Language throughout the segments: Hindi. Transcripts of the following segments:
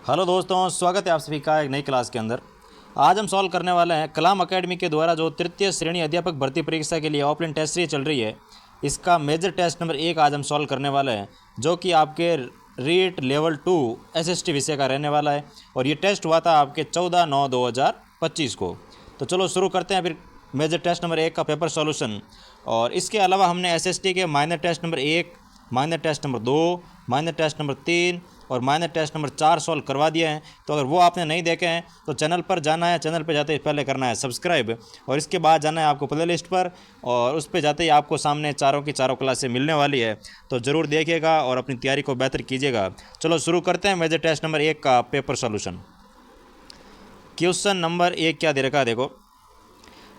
हेलो दोस्तों, स्वागत है आप सभी का एक नई क्लास के अंदर। आज हम सॉल्व करने वाले हैं कलाम एकेडमी के द्वारा जो तृतीय श्रेणी अध्यापक भर्ती परीक्षा के लिए ऑफलाइन टेस्ट सीरीज चल रही है, इसका मेजर टेस्ट नंबर 1 आज हम सॉल्व करने वाले हैं, जो कि आपके रीट लेवल 2 एसएसटी विषय का रहने वाला है। और ये टेस्ट हुआ था आपके 14/9/2025 को। तो चलो शुरू करते हैं फिर मेजर टेस्ट नंबर 1 का पेपर सॉल्यूशन। और इसके अलावा हमने एसएसटी के minor test number 1, minor test number 2, minor test number 3 और माइनर टेस्ट नंबर 4 सॉल्व करवा दिए हैं। तो अगर वो आपने नहीं देखे हैं तो चैनल पर जाना है, चैनल पर जाते ही पहले करना है सब्सक्राइब, और इसके बाद जाना है आपको प्ले लिस्ट पर, और उस पर जाते ही आपको सामने चारों की चारों क्लासें मिलने वाली है। तो ज़रूर देखिएगा और अपनी तैयारी को बेहतर कीजिएगा। चलो शुरू करते हैं मेजर टेस्ट नंबर 1 का पेपर सॉल्यूशन। क्वेश्चन नंबर 1 क्या दे रखा है, देखो।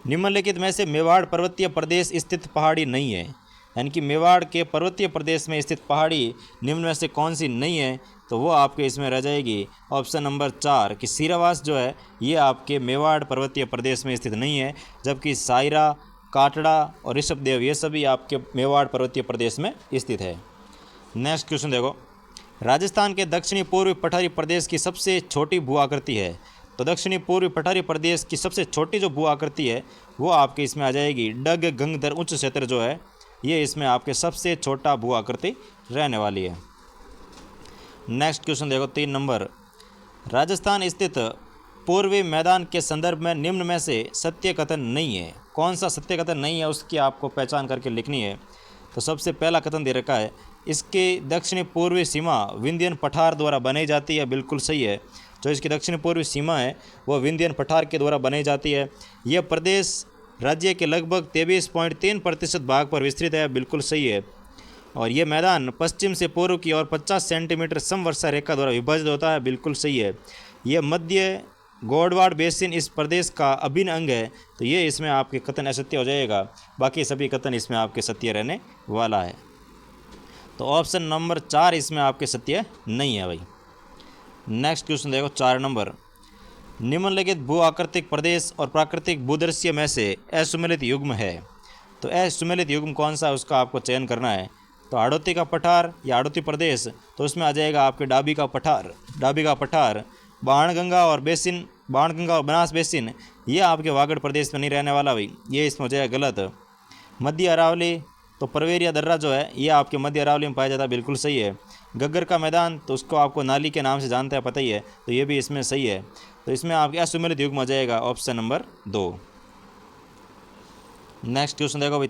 निम्नलिखित में से मेवाड़ पर्वतीय प्रदेश स्थित पहाड़ी नहीं है, यानी कि मेवाड़ के पर्वतीय प्रदेश में स्थित पहाड़ी निम्न में से कौन सी नहीं है। तो वो आपके इसमें रह जाएगी ऑप्शन नंबर 4 कि सीरावास जो है ये आपके मेवाड़ पर्वतीय प्रदेश में स्थित नहीं है, जबकि सायरा, काटड़ा और ऋषभदेव ये सभी आपके मेवाड़ पर्वतीय प्रदेश में स्थित है। नेक्स्ट क्वेश्चन देखो। राजस्थान के दक्षिणी पूर्वी पठारी प्रदेश की सबसे छोटी भू आकृति है। तो दक्षिणी पूर्वी पठारी प्रदेश की सबसे छोटी जो भू आकृति है वो आपके इसमें आ जाएगी डग गंगधर उच्च क्षेत्र जो है, ये इसमें आपके सबसे छोटा भू आकृति रहने वाली है। नेक्स्ट क्वेश्चन देखो 3 नंबर। राजस्थान स्थित पूर्वी मैदान के संदर्भ में निम्न में से सत्य कथन नहीं है। कौन सा सत्य कथन नहीं है उसकी आपको पहचान करके लिखनी है। तो सबसे पहला कथन दे रखा है, इसकी दक्षिणी पूर्वी सीमा विंध्यन पठार द्वारा बनाई जाती है। बिल्कुल सही है, जो इसकी दक्षिण पूर्वी सीमा है वो विंध्यन पठार के द्वारा बनाई जाती है। यह प्रदेश राज्य के लगभग 23.3% भाग पर विस्तृत है। बिल्कुल सही है। और ये मैदान पश्चिम से पूर्व की ओर 50 सेंटीमीटर समवर्षा रेखा द्वारा विभाजित होता है। बिल्कुल सही है। यह मध्य गोडवाड़ बेसिन इस प्रदेश का अभिन्न अंग है। तो ये इसमें आपके कथन असत्य हो जाएगा, बाकी सभी कथन इसमें आपके सत्य रहने वाला है। तो ऑप्शन नंबर 4 इसमें आपके सत्य नहीं है भाई। नेक्स्ट क्वेश्चन देखो 4 नंबर। निम्नलिखित भू आकृतिक प्रदेश और प्राकृतिक भूदृश्य में से असुमेलित युग्म है। तो असुमेलित युग्म कौन सा है उसका आपको चयन करना है। तो हाड़ौती का पठार या हाड़ौती प्रदेश, तो उसमें आ जाएगा आपके डाबी का पठार, बाणगंगा और बेसिन, बाणगंगा और बनास बेसिन ये आपके वागड़ प्रदेश में नहीं रहने वाला भाई, ये इसमें हो जाएगा गलत। मध्य अरावली, तो परवेरिया दर्रा जो है ये आपके मध्य अरावली में पाया जाता है। बिल्कुल सही है। गग्गर का मैदान, तो उसको आपको नाली के नाम से जानते हैं, पता ही है, तो ये भी इसमें सही है। तो इसमें आपके असुमेलित युग्म आ जाएगा ऑप्शन नंबर 2। नेक्स्ट क्वेश्चन देखो भाई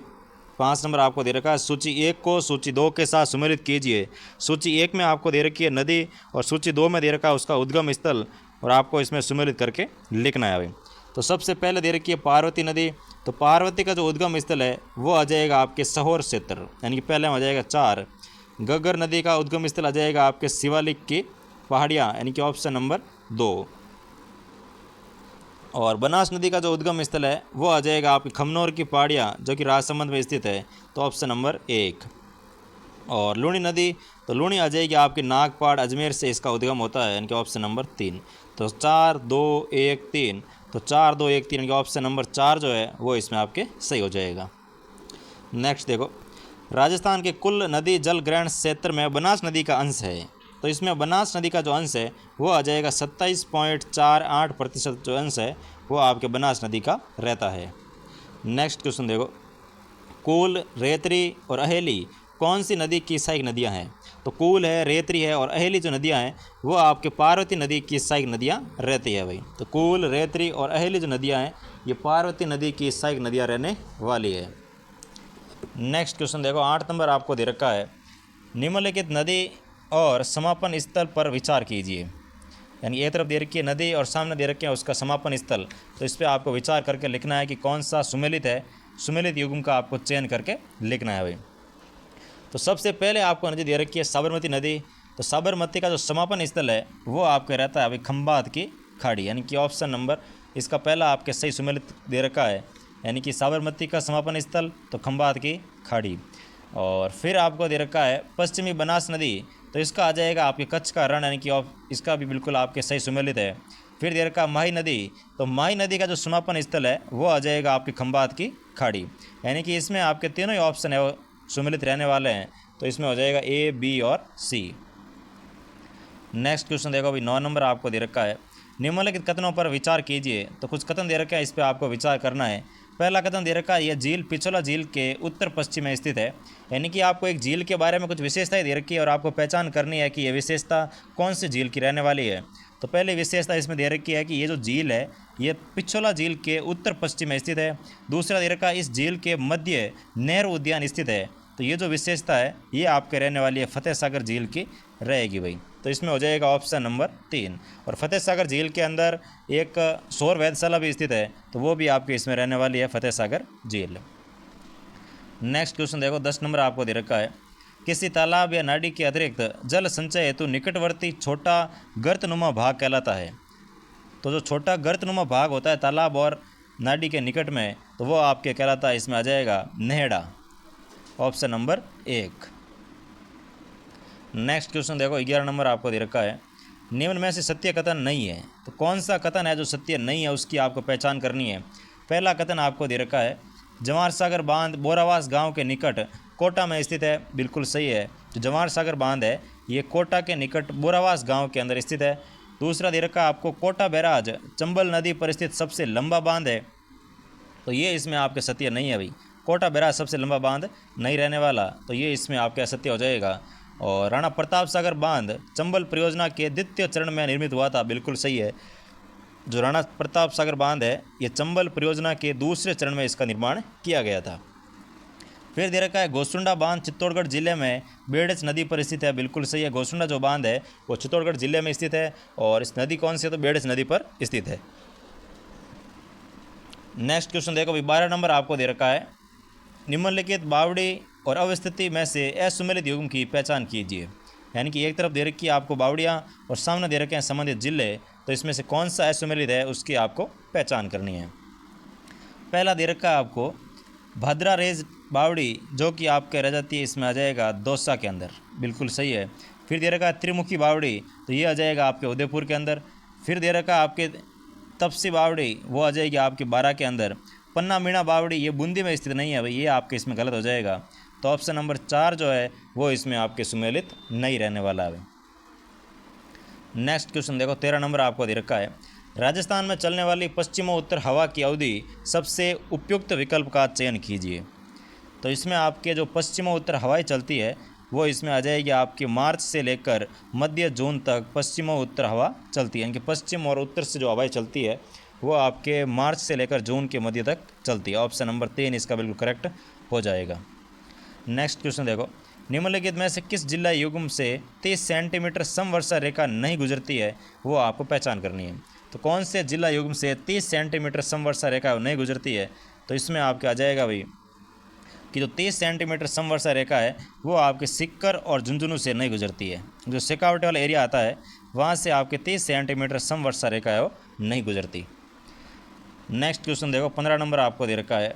5 नंबर आपको दे रखा है, सूची 1 को सूची 2 के साथ सुमेलित कीजिए। सूची 1 में आपको दे रखी है नदी, और सूची 2 में दे रखा है उसका उद्गम स्थल, और आपको इसमें सुमेलित करके लिखना है भाई। तो सबसे पहले दे रखी है पार्वती नदी। तो पार्वती का जो उद्गम स्थल है वो आ जाएगा आपके सहोर क्षेत्र, यानी कि पहले में आ जाएगा 4। गग्गर नदी का उद्गम स्थल आ जाएगा आपके शिवालिक की पहाड़ियाँ, यानी कि ऑप्शन नंबर 2। और बनास नदी का जो उद्गम स्थल है वो आ जाएगा आपकी खमनोर की पहाड़ियाँ, जो कि राजसमंद में स्थित है, तो ऑप्शन नंबर 1। और लूणी नदी, तो लूणी आ जाएगी आपकी नागपाड़ अजमेर से इसका उद्गम होता है, यानी कि ऑप्शन नंबर 3। तो 4 2 1 3, तो 4 2 1 3 यानी कि ऑप्शन नंबर 4 जो है वो इसमें आपके सही हो जाएगा। नेक्स्ट देखो। राजस्थान के कुल नदी जल ग्रहण क्षेत्र में बनास नदी का अंश है। तो इसमें बनास नदी का जो अंश है वो आ जाएगा 27.48% जो अंश है वो आपके बनास नदी का रहता है। नेक्स्ट क्वेश्चन देखो। कूल, रेतरी और अहेली कौन सी नदी की सहायक नदियां हैं। तो कूल है, रेतरी है और अहेली जो नदियां हैं वो आपके पार्वती नदी की सहायक नदियां रहती है भाई। तो कूल, रेतरी और अहेली जो नदियां हैं ये पार्वती नदी की सहायक नदियां रहने वाली है। नेक्स्ट क्वेश्चन देखो 8 नंबर आपको दे रखा है, निम्नलिखित नदी और समापन स्थल पर विचार कीजिए। यानी एक तरफ दे रखी है नदी और सामने दे रखे हैं उसका समापन स्थल, तो इस पर आपको विचार करके लिखना है कि कौन सा सुमेलित है। सुमेलित युग्म का आपको चयन करके लिखना है भाई। तो सबसे पहले आपको नदी दे रखी है साबरमती नदी। तो साबरमती का जो समापन स्थल है वो आपके रहता है अभी खंबात की खाड़ी, यानी कि ऑप्शन नंबर इसका पहला आपके सही सुमेलित दे रखा है, यानी कि साबरमती का समापन स्थल तो खंबात की खाड़ी। और फिर आपको दे रखा है पश्चिमी बनास नदी, तो इसका आ जाएगा आपके कच्छ का रण, यानी कि इसका भी बिल्कुल आपके सही सुमेलित है। फिर दे रखा माही नदी, तो माही नदी का जो समापन स्थल है वो आ जाएगा आपकी खंबात की खाड़ी, यानी कि इसमें आपके तीनों ही ऑप्शन है वो सुमेलित रहने वाले हैं। तो इसमें हो जाएगा A, B और C। नेक्स्ट क्वेश्चन देखो अभी 9 नंबर आपको दे रखा है, निम्नलिखित कथनों पर विचार कीजिए। तो कुछ कथन दे रखे हैं, इस पर आपको विचार करना है। पहला कथन दे रखा है, यह झील पिछोला झील के उत्तर पश्चिम में स्थित है। यानी कि आपको एक झील के बारे में कुछ विशेषताएं दे रखी है और आपको पहचान करनी है कि यह विशेषता कौन सी झील की रहने वाली है। तो पहली विशेषता इसमें दे रखी है कि ये जो झील है ये पिछोला झील के उत्तर पश्चिम में स्थित है। दूसरा दे रखा है, इस झील के मध्य नेहरू उद्यान स्थित है। तो ये जो विशेषता है ये आपके रहने वाली है फतेह सागर झील की रहेगी भाई। तो इसमें हो जाएगा ऑप्शन नंबर 3। और फतेह सागर झील के अंदर एक सौर वेधशाला भी स्थित है, तो वो भी आपके इसमें रहने वाली है फतेह सागर झील। नेक्स्ट क्वेश्चन देखो 10 नंबर आपको दे रखा है, किसी तालाब या नाडी के अतिरिक्त जल संचय हेतु निकटवर्ती छोटा गर्तनुमा भाग कहलाता है। तो जो छोटा गर्तनुमा भाग होता है तालाब और नाडी के निकट में, तो वो आपके कहलाता है, इसमें आ जाएगा नेहड़ा, ऑप्शन नंबर 1। नेक्स्ट क्वेश्चन देखो 11 नंबर आपको दे रखा है, निम्न में से सत्य कथन नहीं है। तो कौन सा कथन है जो सत्य नहीं है उसकी आपको पहचान करनी है। पहला कथन आपको दे रखा है, जवार सागर बांध बोरावास गांव के निकट कोटा में स्थित है। बिल्कुल सही है, जो जवार सागर बांध है ये कोटा के निकट बोरावास गांव के अंदर स्थित है। दूसरा दे रखा है आपको, कोटा बैराज चंबल नदी पर स्थित सबसे लंबा बांध है। तो ये इसमें आपके सत्य नहीं है भाई, कोटा बैराज सबसे लंबा बांध नहीं रहने वाला, तो ये इसमें आपके असत्य हो जाएगा। और राणा प्रताप सागर बांध चंबल परियोजना के द्वितीय चरण में निर्मित हुआ था। बिल्कुल सही है, जो राणा प्रताप सागर बांध है ये चंबल परियोजना के दूसरे चरण में इसका निर्माण किया गया था। फिर दे रखा है, गोसुंडा बांध चित्तौड़गढ़ जिले में बेड़च नदी पर स्थित है। बिल्कुल सही है, गोसुंडा जो बांध है वो चित्तौड़गढ़ जिले में स्थित है और इस नदी कौन सी है, तो बेड़च नदी पर स्थित है। नेक्स्ट क्वेश्चन देखो भाई 12 नंबर आपको दे रखा है, निम्नलिखित बावड़ी और अवस्थिति में से असुमेलित युग्म की पहचान कीजिए। यानी कि एक तरफ दे रखी है आपको बावड़ियाँ और सामने दे रखे हैं संबंधित जिले, तो इसमें से कौन सा असुमेलित है उसकी आपको पहचान करनी है। पहला दे रखा है आपको भद्रा रेज बावड़ी, जो कि आपके रह जाती है, इसमें आ जाएगा दौसा के अंदर। बिल्कुल सही है। फिर दे रखा है त्रिमुखी बावड़ी, तो ये आ जाएगा आपके उदयपुर के अंदर। फिर दे रखा है आपके तपसी बावड़ी, वो आ जाएगी आपके बारा के अंदर। पन्ना मीणा बावड़ी ये बूंदी में स्थित नहीं है भाई, ये आपके इसमें गलत हो जाएगा। तो ऑप्शन नंबर 4 जो है वो इसमें आपके सुमेलित नहीं रहने वाला है। नेक्स्ट क्वेश्चन देखो 13 नंबर आपको दे रखा है, राजस्थान में चलने वाली पश्चिमोत्तर हवा की अवधि सबसे उपयुक्त विकल्प का चयन कीजिए। तो इसमें आपके जो पश्चिमोत्तर हवाएं चलती है वो इसमें आ जाएगी आपकी मार्च से लेकर मध्य जून तक पश्चिमोत्तर हवा चलती है। यानी कि पश्चिम और उत्तर से जो हवाएं चलती है वो आपके मार्च से लेकर जून के मध्य तक चलती है। ऑप्शन नंबर 3 इसका बिल्कुल करेक्ट हो जाएगा। नेक्स्ट क्वेश्चन देखो, निम्नलिखित में से किस जिला युग्म से 30 सेंटीमीटर समवर्षा रेखा नहीं गुजरती है, वो आपको पहचान करनी है। तो कौन से जिला युग्म से 30 सेंटीमीटर समवर्षा रेखा नहीं गुजरती है, तो इसमें आपके आ जाएगा भाई कि जो 30 सेंटीमीटर समवर्षा रेखा है वो आपके सिक्कर और झुंझुनू से नहीं गुजरती है। जो शेखावटी वाला एरिया आता है वहाँ से आपके 30 सेंटीमीटर समवर्षा रेखा है वो नहीं गुजरती। नेक्स्ट क्वेश्चन देखो 15 नंबर आपको दे रखा है,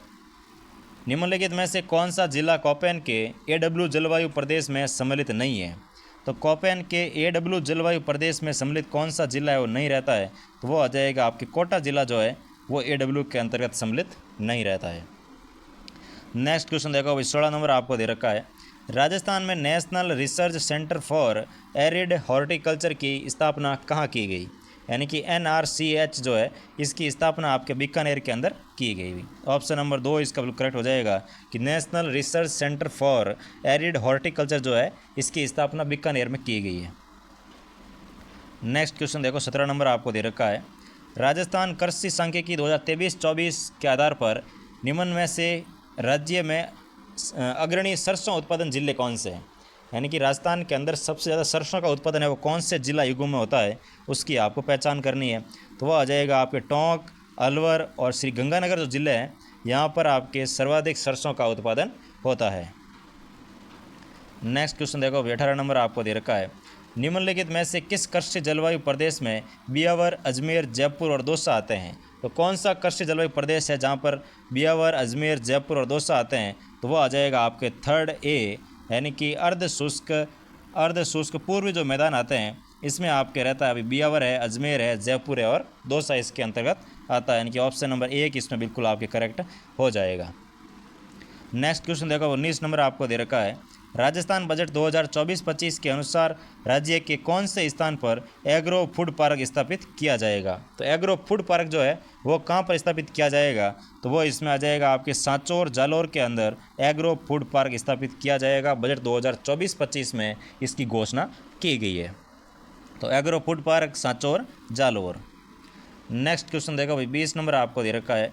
निम्नलिखित में से कौन सा जिला कोपेन के एडब्ल्यू जलवायु प्रदेश में सम्मिलित नहीं है। तो कोपेन के एडब्ल्यू जलवायु प्रदेश में सम्मिलित कौन सा जिला है वो नहीं रहता है, तो वो आ जाएगा आपके कोटा जिला जो है वो एडब्ल्यू के अंतर्गत सम्मिलित नहीं रहता है। नेक्स्ट क्वेश्चन देखो भाई 16 नंबर आपको दे रखा है, राजस्थान में national research centre for arid horticulture की स्थापना कहाँ की गई। यानी कि NRCH जो है इसकी स्थापना आपके बीकानेर के अंदर की गई। ऑप्शन नंबर 2 इसका बिल्कुल करेक्ट हो जाएगा कि national research centre for arid horticulture जो है इसकी स्थापना बीकानेर में की गई है। नेक्स्ट क्वेश्चन देखो 17 नंबर आपको दे रखा है, राजस्थान कृषि सांख्यिकी 2023-24 के आधार पर निम्न में से राज्य में अग्रणी सरसों उत्पादन जिले कौन से हैं। यानी कि राजस्थान के अंदर सबसे ज़्यादा सरसों का उत्पादन है वो कौन से जिला युग्म में होता है उसकी आपको पहचान करनी है। तो वह आ जाएगा आपके टोंक, अलवर और श्री गंगानगर जो जिले हैं यहाँ पर आपके सर्वाधिक सरसों का उत्पादन होता है। नेक्स्ट क्वेश्चन देखो 18 नंबर आपको दे रखा है, निम्नलिखित में से किस कृषि जलवायु प्रदेश में ब्यावर, अजमेर, जयपुर और दौसा आते हैं। तो कौन सा कृषि जलवायु प्रदेश है जहाँ पर ब्यावर, अजमेर, जयपुर और दौसा आते हैं, तो वो आ जाएगा आपके 3rd A, यानी कि अर्ध शुष्क पूर्वी जो मैदान आते हैं इसमें आपके रहता है अभी ब्यावर है, अजमेर है, जयपुर है और दौसा इसके अंतर्गत आता है। यानी कि ऑप्शन नंबर 1 इसमें बिल्कुल आपके करेक्ट हो जाएगा। नेक्स्ट क्वेश्चन देखो 19 नंबर आपको दे रखा है, राजस्थान बजट 2024-25 के अनुसार राज्य के कौन से स्थान पर एग्रो फूड पार्क स्थापित किया जाएगा। तो एग्रो फूड पार्क जो है वो कहाँ पर स्थापित किया जाएगा, तो वो इसमें आ जाएगा आपके सांचौर जालौर के अंदर एग्रो फूड पार्क स्थापित किया जाएगा। बजट 2024-25 में इसकी घोषणा की गई है। तो agro food park Sanchore Jalore. Next question देखो भाई, 20 नंबर आपको दे रखा है।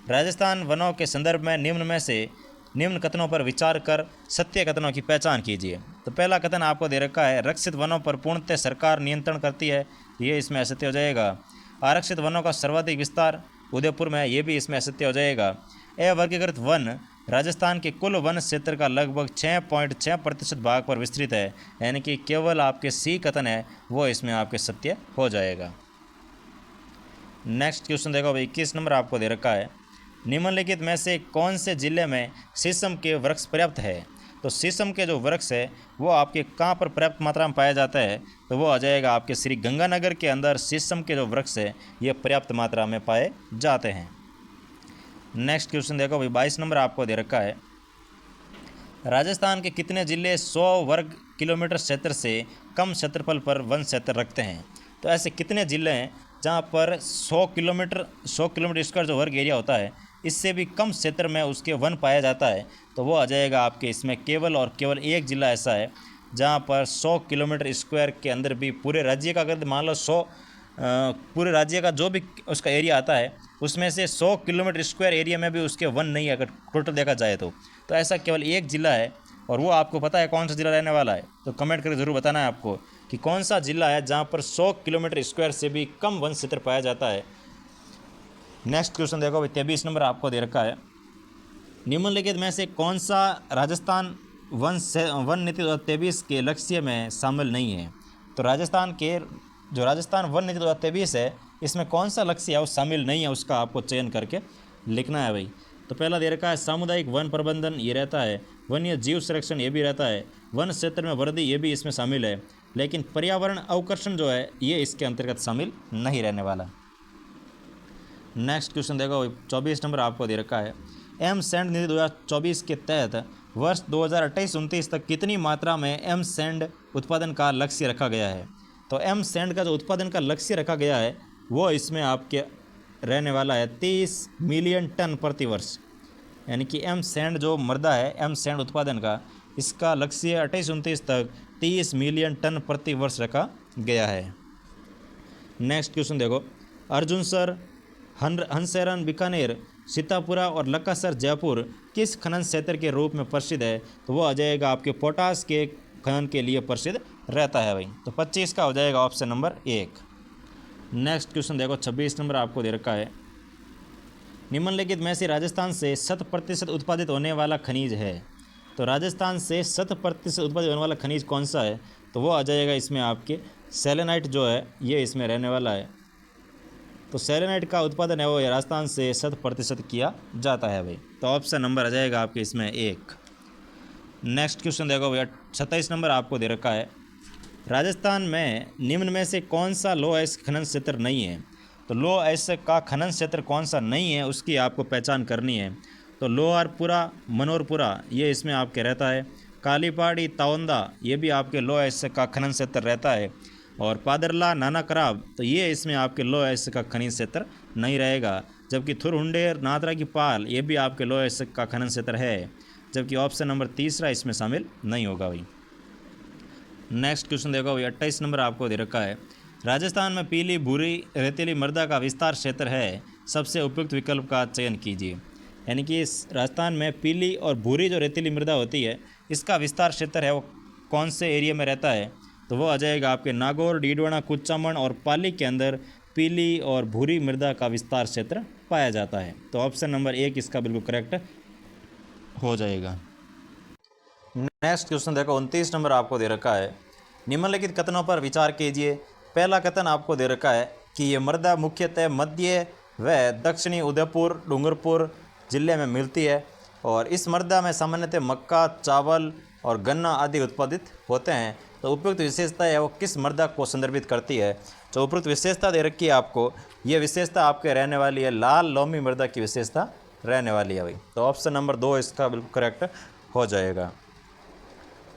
राजस्थान वनों के संदर्भ में निम्न में से निम्न कथनों पर विचार कर सत्य कथनों की पहचान कीजिए। तो पहला कथन आपको दे रखा है, रक्षित वनों पर पूर्णतः सरकार नियंत्रण करती है, ये इसमें असत्य हो जाएगा। आरक्षित वनों का सर्वाधिक विस्तार उदयपुर में है, ये भी इसमें असत्य हो जाएगा। अवर्गीकृत वन राजस्थान के कुल वन क्षेत्र का लगभग 6.6% भाग पर विस्तृत है, यानी कि केवल आपके सी कथन है वो इसमें आपके सत्य हो जाएगा। नेक्स्ट क्वेश्चन देखो भाई, 21 नंबर आपको दे रखा है, निम्नलिखित में से कौन से जिले में शीशम के वृक्ष पर्याप्त है। तो शीशम के जो वृक्ष है वो आपके कहाँ पर पर्याप्त मात्रा में पाया जाता है, तो वो आ जाएगा आपके श्री गंगानगर के अंदर शीशम के जो वृक्ष है ये पर्याप्त मात्रा में पाए जाते हैं। नेक्स्ट क्वेश्चन देखो भाई, 22 नंबर आपको दे रखा है, राजस्थान के कितने जिले 100 वर्ग किलोमीटर क्षेत्र से कम क्षेत्रफल पर वन क्षेत्र रखते हैं। तो ऐसे कितने जिले हैं जहाँ पर 100 किलोमीटर स्क्वायर जो वर्ग एरिया होता है इससे भी कम क्षेत्र में उसके वन पाया जाता है, तो वो आ जाएगा आपके इसमें केवल और केवल एक ज़िला ऐसा है जहाँ पर 100 किलोमीटर स्क्वायर के अंदर भी पूरे राज्य का, अगर मान लो 100 पूरे राज्य का जो भी उसका एरिया आता है उसमें से 100 किलोमीटर स्क्वायर एरिया में भी उसके वन नहीं है अगर टोटल देखा जाए तो ऐसा केवल एक ज़िला है। और वो आपको पता है कौन सा ज़िला रहने वाला है, तो कमेंट करके ज़रूर बताना है आपको कि कौन सा ज़िला है जहाँ पर 100 किलोमीटर स्क्वायर से भी कम वन क्षेत्र पाया जाता है। नेक्स्ट क्वेश्चन देखो भाई, 23 नंबर आपको दे रखा है, निम्नलिखित में से कौन सा राजस्थान वन नीति 2023 के लक्ष्य में शामिल नहीं है। तो राजस्थान वन नीति 2023 है इसमें कौन सा लक्ष्य है वो शामिल नहीं है, उसका आपको चयन करके लिखना है भाई। तो पहला दे रखा है सामुदायिक वन प्रबंधन, ये रहता है। वन्य जीव संरक्षण, ये भी रहता है। वन क्षेत्र में वृद्धि, ये भी इसमें शामिल है। लेकिन पर्यावरण अवकर्षण जो है ये इसके अंतर्गत शामिल नहीं रहने वाला। नेक्स्ट क्वेश्चन देखो, 24 नंबर आपको दे रखा है, एम सैंड नीति 2024 के तहत वर्ष 2028-29 तक कितनी मात्रा में एम सैंड उत्पादन का लक्ष्य रखा गया है। तो एम सैंड का जो उत्पादन का लक्ष्य रखा गया है वो इसमें आपके रहने वाला है 30 मिलियन टन प्रति वर्ष, यानी कि एम सैंड जो मृदा है एम सैंड उत्पादन का इसका लक्ष्य 28-29 तक 30 मिलियन टन प्रति वर्ष रखा गया है। नेक्स्ट क्वेश्चन देखो, अर्जुनसर, हंसैरन बीकानेर, सीतापुरा और लक्कासर जयपुर किस खनन क्षेत्र के रूप में प्रसिद्ध है। तो वो आ जाएगा आपके पोटास के खनन के लिए प्रसिद्ध रहता है भाई। तो 25 का हो जाएगा ऑप्शन नंबर 1। नेक्स्ट क्वेश्चन देखो, 26 नंबर आपको दे रखा है, निम्नलिखित में से राजस्थान से 100% उत्पादित होने वाला खनिज है। तो राजस्थान से 100% उत्पादित होने वाला खनिज कौन सा है, तो वो आ जाएगा इसमें आपके सेलेनाइट जो है ये इसमें रहने वाला है। तो सेलेनाइट का उत्पादन है वो राजस्थान से 100% किया जाता है भाई। तो ऑप्शन नंबर आ जाएगा आपके इसमें 1। नेक्स्ट क्वेश्चन देखो भैया, 27 नंबर आपको दे रखा है, राजस्थान में निम्न में से कौन सा लो अयस्क खनन क्षेत्र नहीं है। तो लो अयस्क का खनन क्षेत्र कौन सा नहीं है उसकी आपको पहचान करनी है। तो लोहारपुरा, मनोरपुरा ये इसमें आपके रहता है। कालीपाड़ी, तावंदा ये भी आपके लो अयस्क का खनन क्षेत्र रहता है। और पादरला, नाना कराब तो ये इसमें आपके लो अयस्क का खनिज क्षेत्र नहीं रहेगा। जबकि थुरहुंडेर, नादरा की पाल ये भी आपके लो अयस्क का खनन क्षेत्र है, जबकि ऑप्शन नंबर 3 इसमें शामिल नहीं होगा भाई। नेक्स्ट क्वेश्चन देखो भाई, 28 नंबर आपको दे रखा है, राजस्थान में पीली भूरी रेतीली मृदा का विस्तार क्षेत्र है, सबसे उपयुक्त विकल्प का चयन कीजिए। यानी कि इस राजस्थान में पीली और भूरी जो रेतीली मृदा होती है इसका विस्तार क्षेत्र है वो कौन से एरिया में रहता है। तो वो आ जाएगा आपके नागौर, डीडवाना, कुचामन और पाली के अंदर पीली और भूरी मृदा का विस्तार क्षेत्र पाया जाता है। तो ऑप्शन नंबर 1 इसका बिल्कुल करेक्ट हो जाएगा। नेक्स्ट क्वेश्चन देखो, 29 नंबर आपको दे रखा है, निम्नलिखित कथनों पर विचार कीजिए। पहला कथन आपको दे रखा है कि ये मृदा मुख्यतः मध्य व दक्षिणी उदयपुर, डूंगरपुर जिले में मिलती है और इस मृदा में सामान्यतः मक्का, चावल और गन्ना आदि उत्पादित होते हैं। तो उपयुक्त विशेषता है वो किस मृदा को संदर्भित करती है। तो उपयुक्त विशेषता दे रखी है आपको, ये विशेषता आपके रहने वाली है लाल लोमी मृदा की विशेषता रहने वाली है भाई। तो ऑप्शन नंबर 2 इसका बिल्कुल करेक्ट हो जाएगा।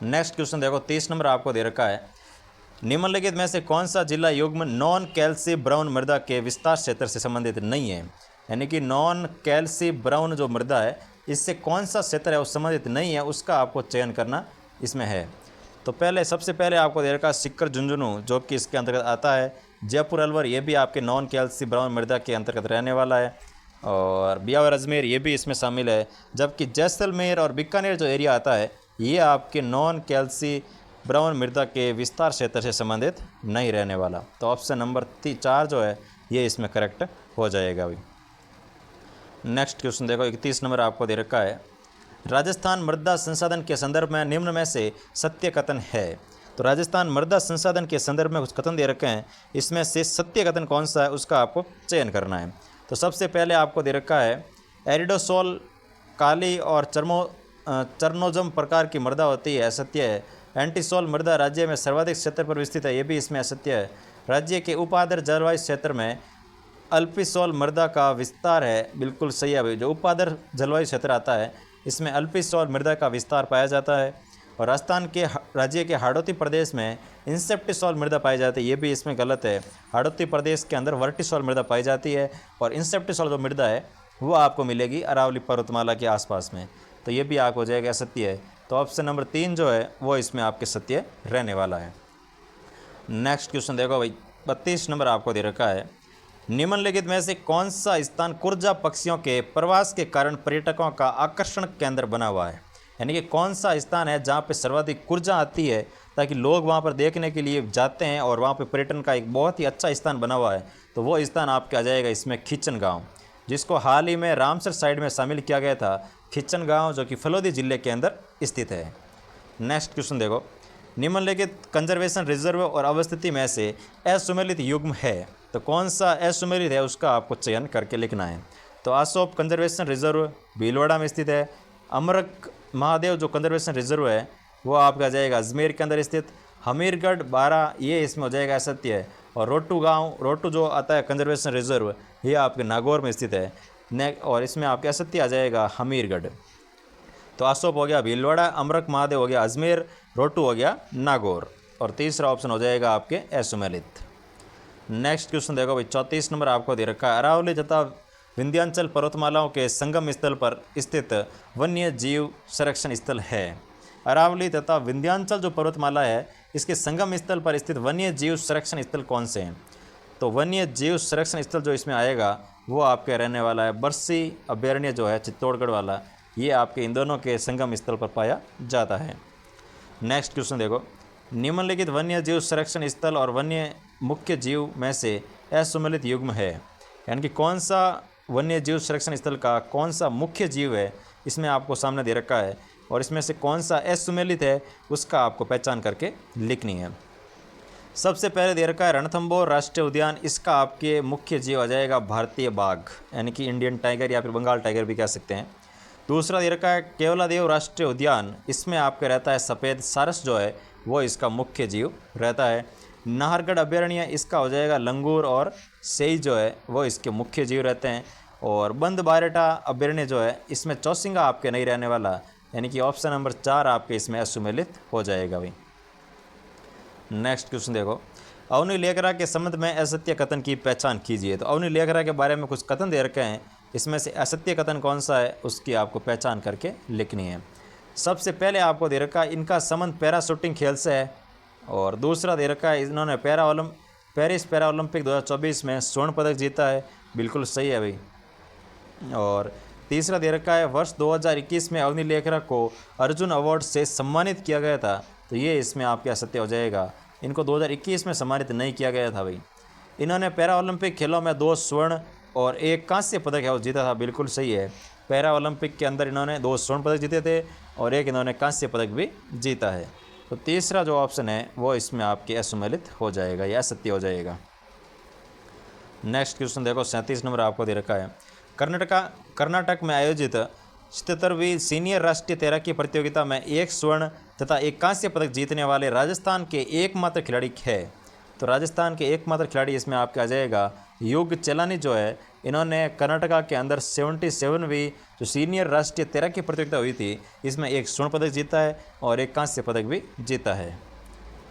नेक्स्ट क्वेश्चन देखो, 30 नंबर आपको दे रखा है, निम्नलिखित में से कौन सा जिला युग्म नॉन कैल्सी ब्राउन मृदा के विस्तार क्षेत्र से संबंधित नहीं है। यानी कि नॉन कैल्सी ब्राउन जो मृदा है इससे कौन सा क्षेत्र है वो संबंधित नहीं है, उसका आपको चयन करना इसमें है। तो सबसे पहले आपको दे रखा है सिक्कर झुंझुनू, जो कि इसके अंतर्गत आता है। जयपुर अलवर ये भी आपके नॉन कैल्सी ब्राउन मृदा के अंतर्गत रहने वाला है। और ब्यावर अजमेर ये भी इसमें शामिल है। जबकि जैसलमेर और बीकानेर जो एरिया आता है ये आपके नॉन कैल्सी ब्राउन मृदा के विस्तार क्षेत्र से संबंधित नहीं रहने वाला। तो ऑप्शन नंबर 4 जो है ये इसमें करेक्ट हो जाएगा भाई। नेक्स्ट क्वेश्चन देखो, 31 नंबर आपको दे रखा है, राजस्थान मृदा संसाधन के संदर्भ में निम्न में से सत्य कथन है। तो राजस्थान मृदा संसाधन के संदर्भ में कुछ कथन दे रखे हैं, इसमें से सत्य कथन कौन सा है उसका आपको चयन करना है। तो सबसे पहले आपको दे रखा है एरिडोसोल काली और चरनोजम प्रकार की मृदा होती है, असत्य है। एंटीसोल मृदा राज्य में सर्वाधिक क्षेत्र पर विस्तृत है, ये भी इसमें असत्य है। राज्य के उपादर जलवायु क्षेत्र में अल्पिसोल मृदा का विस्तार है, बिल्कुल सही है भाई। जो उपादर जलवायु क्षेत्र आता है इसमें अल्पिसोल मृदा का विस्तार पाया जाता है। और राजस्थान के राज्य के हाड़ौती प्रदेश में इंसेप्टिसोल मृदा पाई जाती है, ये भी इसमें गलत है। हाड़ौती प्रदेश के अंदर वर्टिसोल मृदा पाई जाती है और इंसेप्टिसोल जो मृदा है वो आपको मिलेगी अरावली पर्वतमाला के आसपास में। तो ये भी आपको हो जाएगा सत्य है। तो ऑप्शन नंबर 3 जो है वो इसमें आपके सत्य रहने वाला है। नेक्स्ट क्वेश्चन देखो भाई, 32 नंबर आपको दे रखा है, निम्नलिखित में से कौन सा स्थान कुर्जा पक्षियों के प्रवास के कारण पर्यटकों का आकर्षण केंद्र बना हुआ है। यानी कि कौन सा स्थान है जहाँ पे सर्वाधिक कुर्जा आती है ताकि लोग वहाँ पर देखने के लिए जाते हैं और वहाँ पे पर्यटन का एक बहुत ही अच्छा स्थान बना हुआ है। तो वो स्थान आपके आ जाएगा इसमें खिचन गाँव, जिसको हाल ही में रामसर साइड में शामिल किया गया था। खिचन गाँव जो कि फलोदी जिले के अंदर स्थित है। नेक्स्ट क्वेश्चन देखो, निम्नलिखित कंजर्वेशन रिजर्व और अवस्थिति में से असुमेलित युग्म है। तो कौन सा असुमेलित है उसका आपको चयन करके लिखना है। तो आसोप कंजर्वेशन रिजर्व भीलवाड़ा में स्थित है। अमरक महादेव जो कंजर्वेशन रिजर्व है वो आपका जाएगा अजमेर के अंदर स्थित। हमीरगढ़ 12 ये इसमें हो जाएगा असत्य है। और रोटू जो आता है कंजर्वेशन रिजर्व ये आपके नागौर में स्थित है। और इसमें आपके असत्य आ जाएगा हमीरगढ़। तो आसोप हो गया भीलवाड़ा, अमरक महादेव हो गया अजमेर, रोटू हो गया नागौर और तीसरा ऑप्शन हो जाएगा आपके असुमेलित। नेक्स्ट क्वेश्चन देखो भाई, 34 नंबर आपको दे रखा है, अरावली तथा विंध्याचल पर्वतमालाओं के संगम स्थल पर स्थित वन्य जीव संरक्षण स्थल है। अरावली तथा विंध्याचल जो पर्वतमाला है इसके संगम स्थल पर स्थित वन्य जीव संरक्षण स्थल कौन से हैं। तो वन्य जीव संरक्षण स्थल जो इसमें आएगा वो आपके रहने वाला है बरसी अभयारण्य जो है चित्तौड़गढ़ वाला, ये आपके इन दोनों के संगम स्थल पर पाया जाता है। नेक्स्ट क्वेश्चन देखो, निम्नलिखित वन्य जीव संरक्षण स्थल और वन्य मुख्य जीव में से असुमेलित युग्म है। यानी कि कौन सा वन्य जीव संरक्षण स्थल का कौन सा मुख्य जीव है इसमें आपको सामने दे रखा है और इसमें से कौन सा असुमेलित है उसका आपको पहचान करके लिखनी है। सबसे पहले दे रखा है रणथंभौर राष्ट्रीय उद्यान, इसका आपके मुख्य जीव आ जाएगा भारतीय बाघ यानी कि इंडियन टाइगर या फिर बंगाल टाइगर भी कह सकते हैं। दूसरा दे रखा है केवलादेव राष्ट्रीय उद्यान, इसमें आपके रहता है सफ़ेद सारस जो है वो इसका मुख्य जीव रहता है। नाहरगढ़ अभयारण्य इसका हो जाएगा लंगूर और सेई जो है वो इसके मुख्य जीव रहते हैं। और बंद बारेटा अभयारण्य जो है इसमें चौसिंगा आपके नहीं रहने वाला, यानी कि ऑप्शन नंबर 4 आपके इसमें असुमेलित हो जाएगा भाई। नेक्स्ट क्वेश्चन देखो, अवनी लेखरा के संबंध में असत्य कथन की पहचान कीजिए। तो अवनी लेखरा के बारे में कुछ कथन दे रखे हैं, इसमें से असत्य कथन कौन सा है उसकी आपको पहचान करके लिखनी है। सबसे पहले आपको दे रखा है इनका संबंध पैरा शूटिंग खेल से है। और दूसरा दे रखा है इन्होंने पेरिस पैरा ओलंपिक 2024 में स्वर्ण पदक जीता है, बिल्कुल सही है भाई। और तीसरा दे रखा है वर्ष 2021 में अवनी लेखरा को अर्जुन अवार्ड से सम्मानित किया गया था। तो ये इसमें आपके असत्य हो जाएगा, इनको 2021 में सम्मानित नहीं किया गया था भाई। इन्होंने पैरा ओलंपिक खेलों में 2 स्वर्ण और 1 कांस्य पदक है वो जीता था, बिल्कुल सही है। पैरा ओलंपिक के अंदर इन्होंने 2 स्वर्ण पदक जीते थे और 1 इन्होंने कांस्य पदक भी जीता है। तो तीसरा जो ऑप्शन है वो इसमें आपके असुमेलित हो जाएगा या असत्य हो जाएगा। नेक्स्ट क्वेश्चन देखो, 37 नंबर आपको दे रखा है, कर्नाटक में आयोजित 77वीं सीनियर राष्ट्रीय तैराकी प्रतियोगिता में 1 स्वर्ण तथा 1 कांस्य पदक जीतने वाले राजस्थान के एकमात्र खिलाड़ी है। तो राजस्थान के एकमात्र खिलाड़ी इसमें आपके आ जाएगा युग चेलानी जो है इन्होंने कर्नाटका के अंदर 77वीं जो सीनियर राष्ट्रीय तैराकी प्रतियोगिता हुई थी इसमें एक स्वर्ण पदक जीता है और एक कांस्य पदक भी जीता है।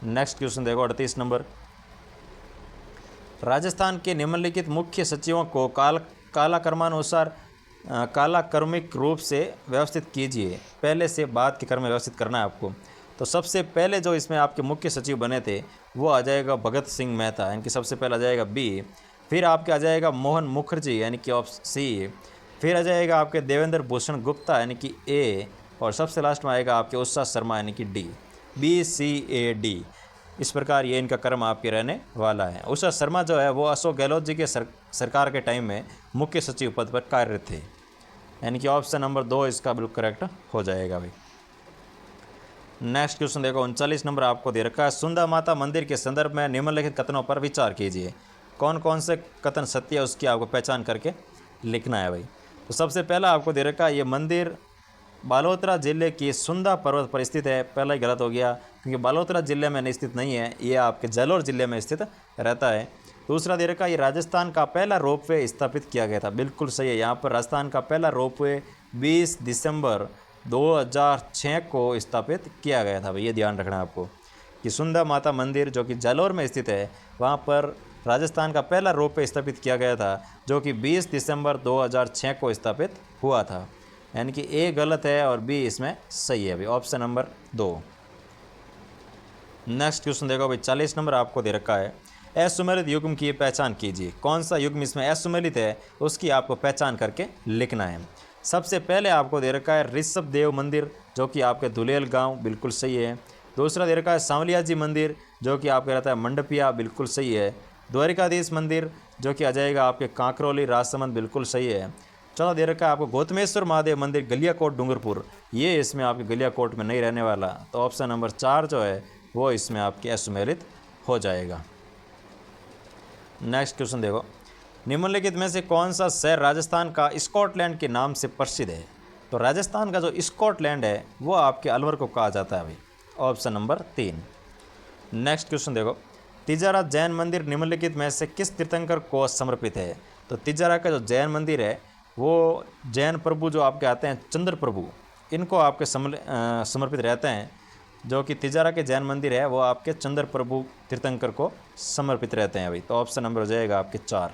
नेक्स्ट क्वेश्चन देखो 38 नंबर। राजस्थान के निम्नलिखित मुख्य सचिवों को कालाक्रमानुसार कालाक्रमिक रूप से व्यवस्थित कीजिए। पहले से बाद के क्रम में व्यवस्थित करना है आपको। तो सबसे पहले जो इसमें आपके मुख्य सचिव बने थे वो आ जाएगा भगत सिंह मेहता, यानी कि सबसे पहले आ जाएगा बी। फिर आपके आ जाएगा मोहन मुखर्जी, यानी कि ऑप्शन सी। फिर आ जाएगा आपके देवेंद्र भूषण गुप्ता, यानी कि ए। और सबसे लास्ट में आएगा आपके उषा शर्मा, यानी कि डी। BCAD। इस प्रकार ये इनका क्रम आपके रहने वाला है। उषा शर्मा जो है वो अशोक गहलोत जी के सरकार के टाइम में मुख्य सचिव पद पर कार्यरत थे, यानी कि ऑप्शन नंबर 2 इसका बिल्कुल करेक्ट हो जाएगा भाई। नेक्स्ट क्वेश्चन देखो 39 नंबर आपको दे रखा है। सुंदर माता मंदिर के संदर्भ में निम्नलिखित कथनों पर विचार कीजिए। कौन कौन से कथन सत्य है उसकी आपको पहचान करके लिखना है भाई। तो सबसे पहला आपको दे रखा है ये मंदिर बालोतरा जिले की सुंदा पर्वत पर स्थित है। पहला ही गलत हो गया क्योंकि बालोतरा जिले में स्थित नहीं है, ये आपके जालौर जिले में स्थित रहता है। दूसरा दे रखा ये राजस्थान का पहला रोपवे स्थापित किया गया था। बिल्कुल सही है, यहाँ पर राजस्थान का पहला रोपवे 20 दिसंबर 2006 को स्थापित किया गया था भाई। ये ध्यान रखना है आपको कि सुंदा माता मंदिर जो कि जालौर में स्थित है वहाँ पर राजस्थान का पहला रोपवे स्थापित किया गया था जो कि 20 दिसंबर 2006 को स्थापित हुआ था, यानी कि ए गलत है और बी इसमें सही है भाई, ऑप्शन नंबर 2। नेक्स्ट क्वेश्चन देखो भाई 40 नंबर आपको दे रखा है। असुमेलित युग्म की पहचान कीजिए। कौन सा युग्म इसमें असुमेलित है उसकी आपको पहचान करके लिखना है। सबसे पहले आपको दे रखा है ऋषभ देव मंदिर जो कि आपके धुलेल गांव, बिल्कुल सही है। दूसरा दे रखा है सांवलिया जी मंदिर जो कि आपका रहता है मंडपिया, बिल्कुल सही है। द्वारिकाधीश मंदिर जो कि आ जाएगा आपके कांकरोली राजसमंद, बिल्कुल सही है। चलो दे रखा है आपको गौतमेश्वर महादेव मंदिर गलियाकोट डूंगरपुर, ये इसमें आपके गलियाकोट में नहीं रहने वाला, तो ऑप्शन नंबर 4 जो है वो इसमें आपके असुमेलित हो जाएगा। नेक्स्ट क्वेश्चन देखो, निम्नलिखित में से कौन सा शहर राजस्थान का स्कॉटलैंड के नाम से प्रसिद्ध है। तो राजस्थान का जो स्कॉटलैंड है वो आपके अलवर को कहा जाता है भाई, ऑप्शन नंबर 3। नेक्स्ट क्वेश्चन देखो, तिजारा जैन मंदिर निम्नलिखित में से किस तीर्थंकर को समर्पित है। तो तिजारा का जो जैन मंदिर है वो जैन प्रभु जो आपके आते हैं चंद्र प्रभु, इनको आपके समर्पित रहते हैं। जो कि तिजारा के जैन मंदिर है वो आपके चंद्र प्रभु तीर्थंकर को समर्पित रहते हैं भाई, तो ऑप्शन नंबर हो जाएगा आपके 4।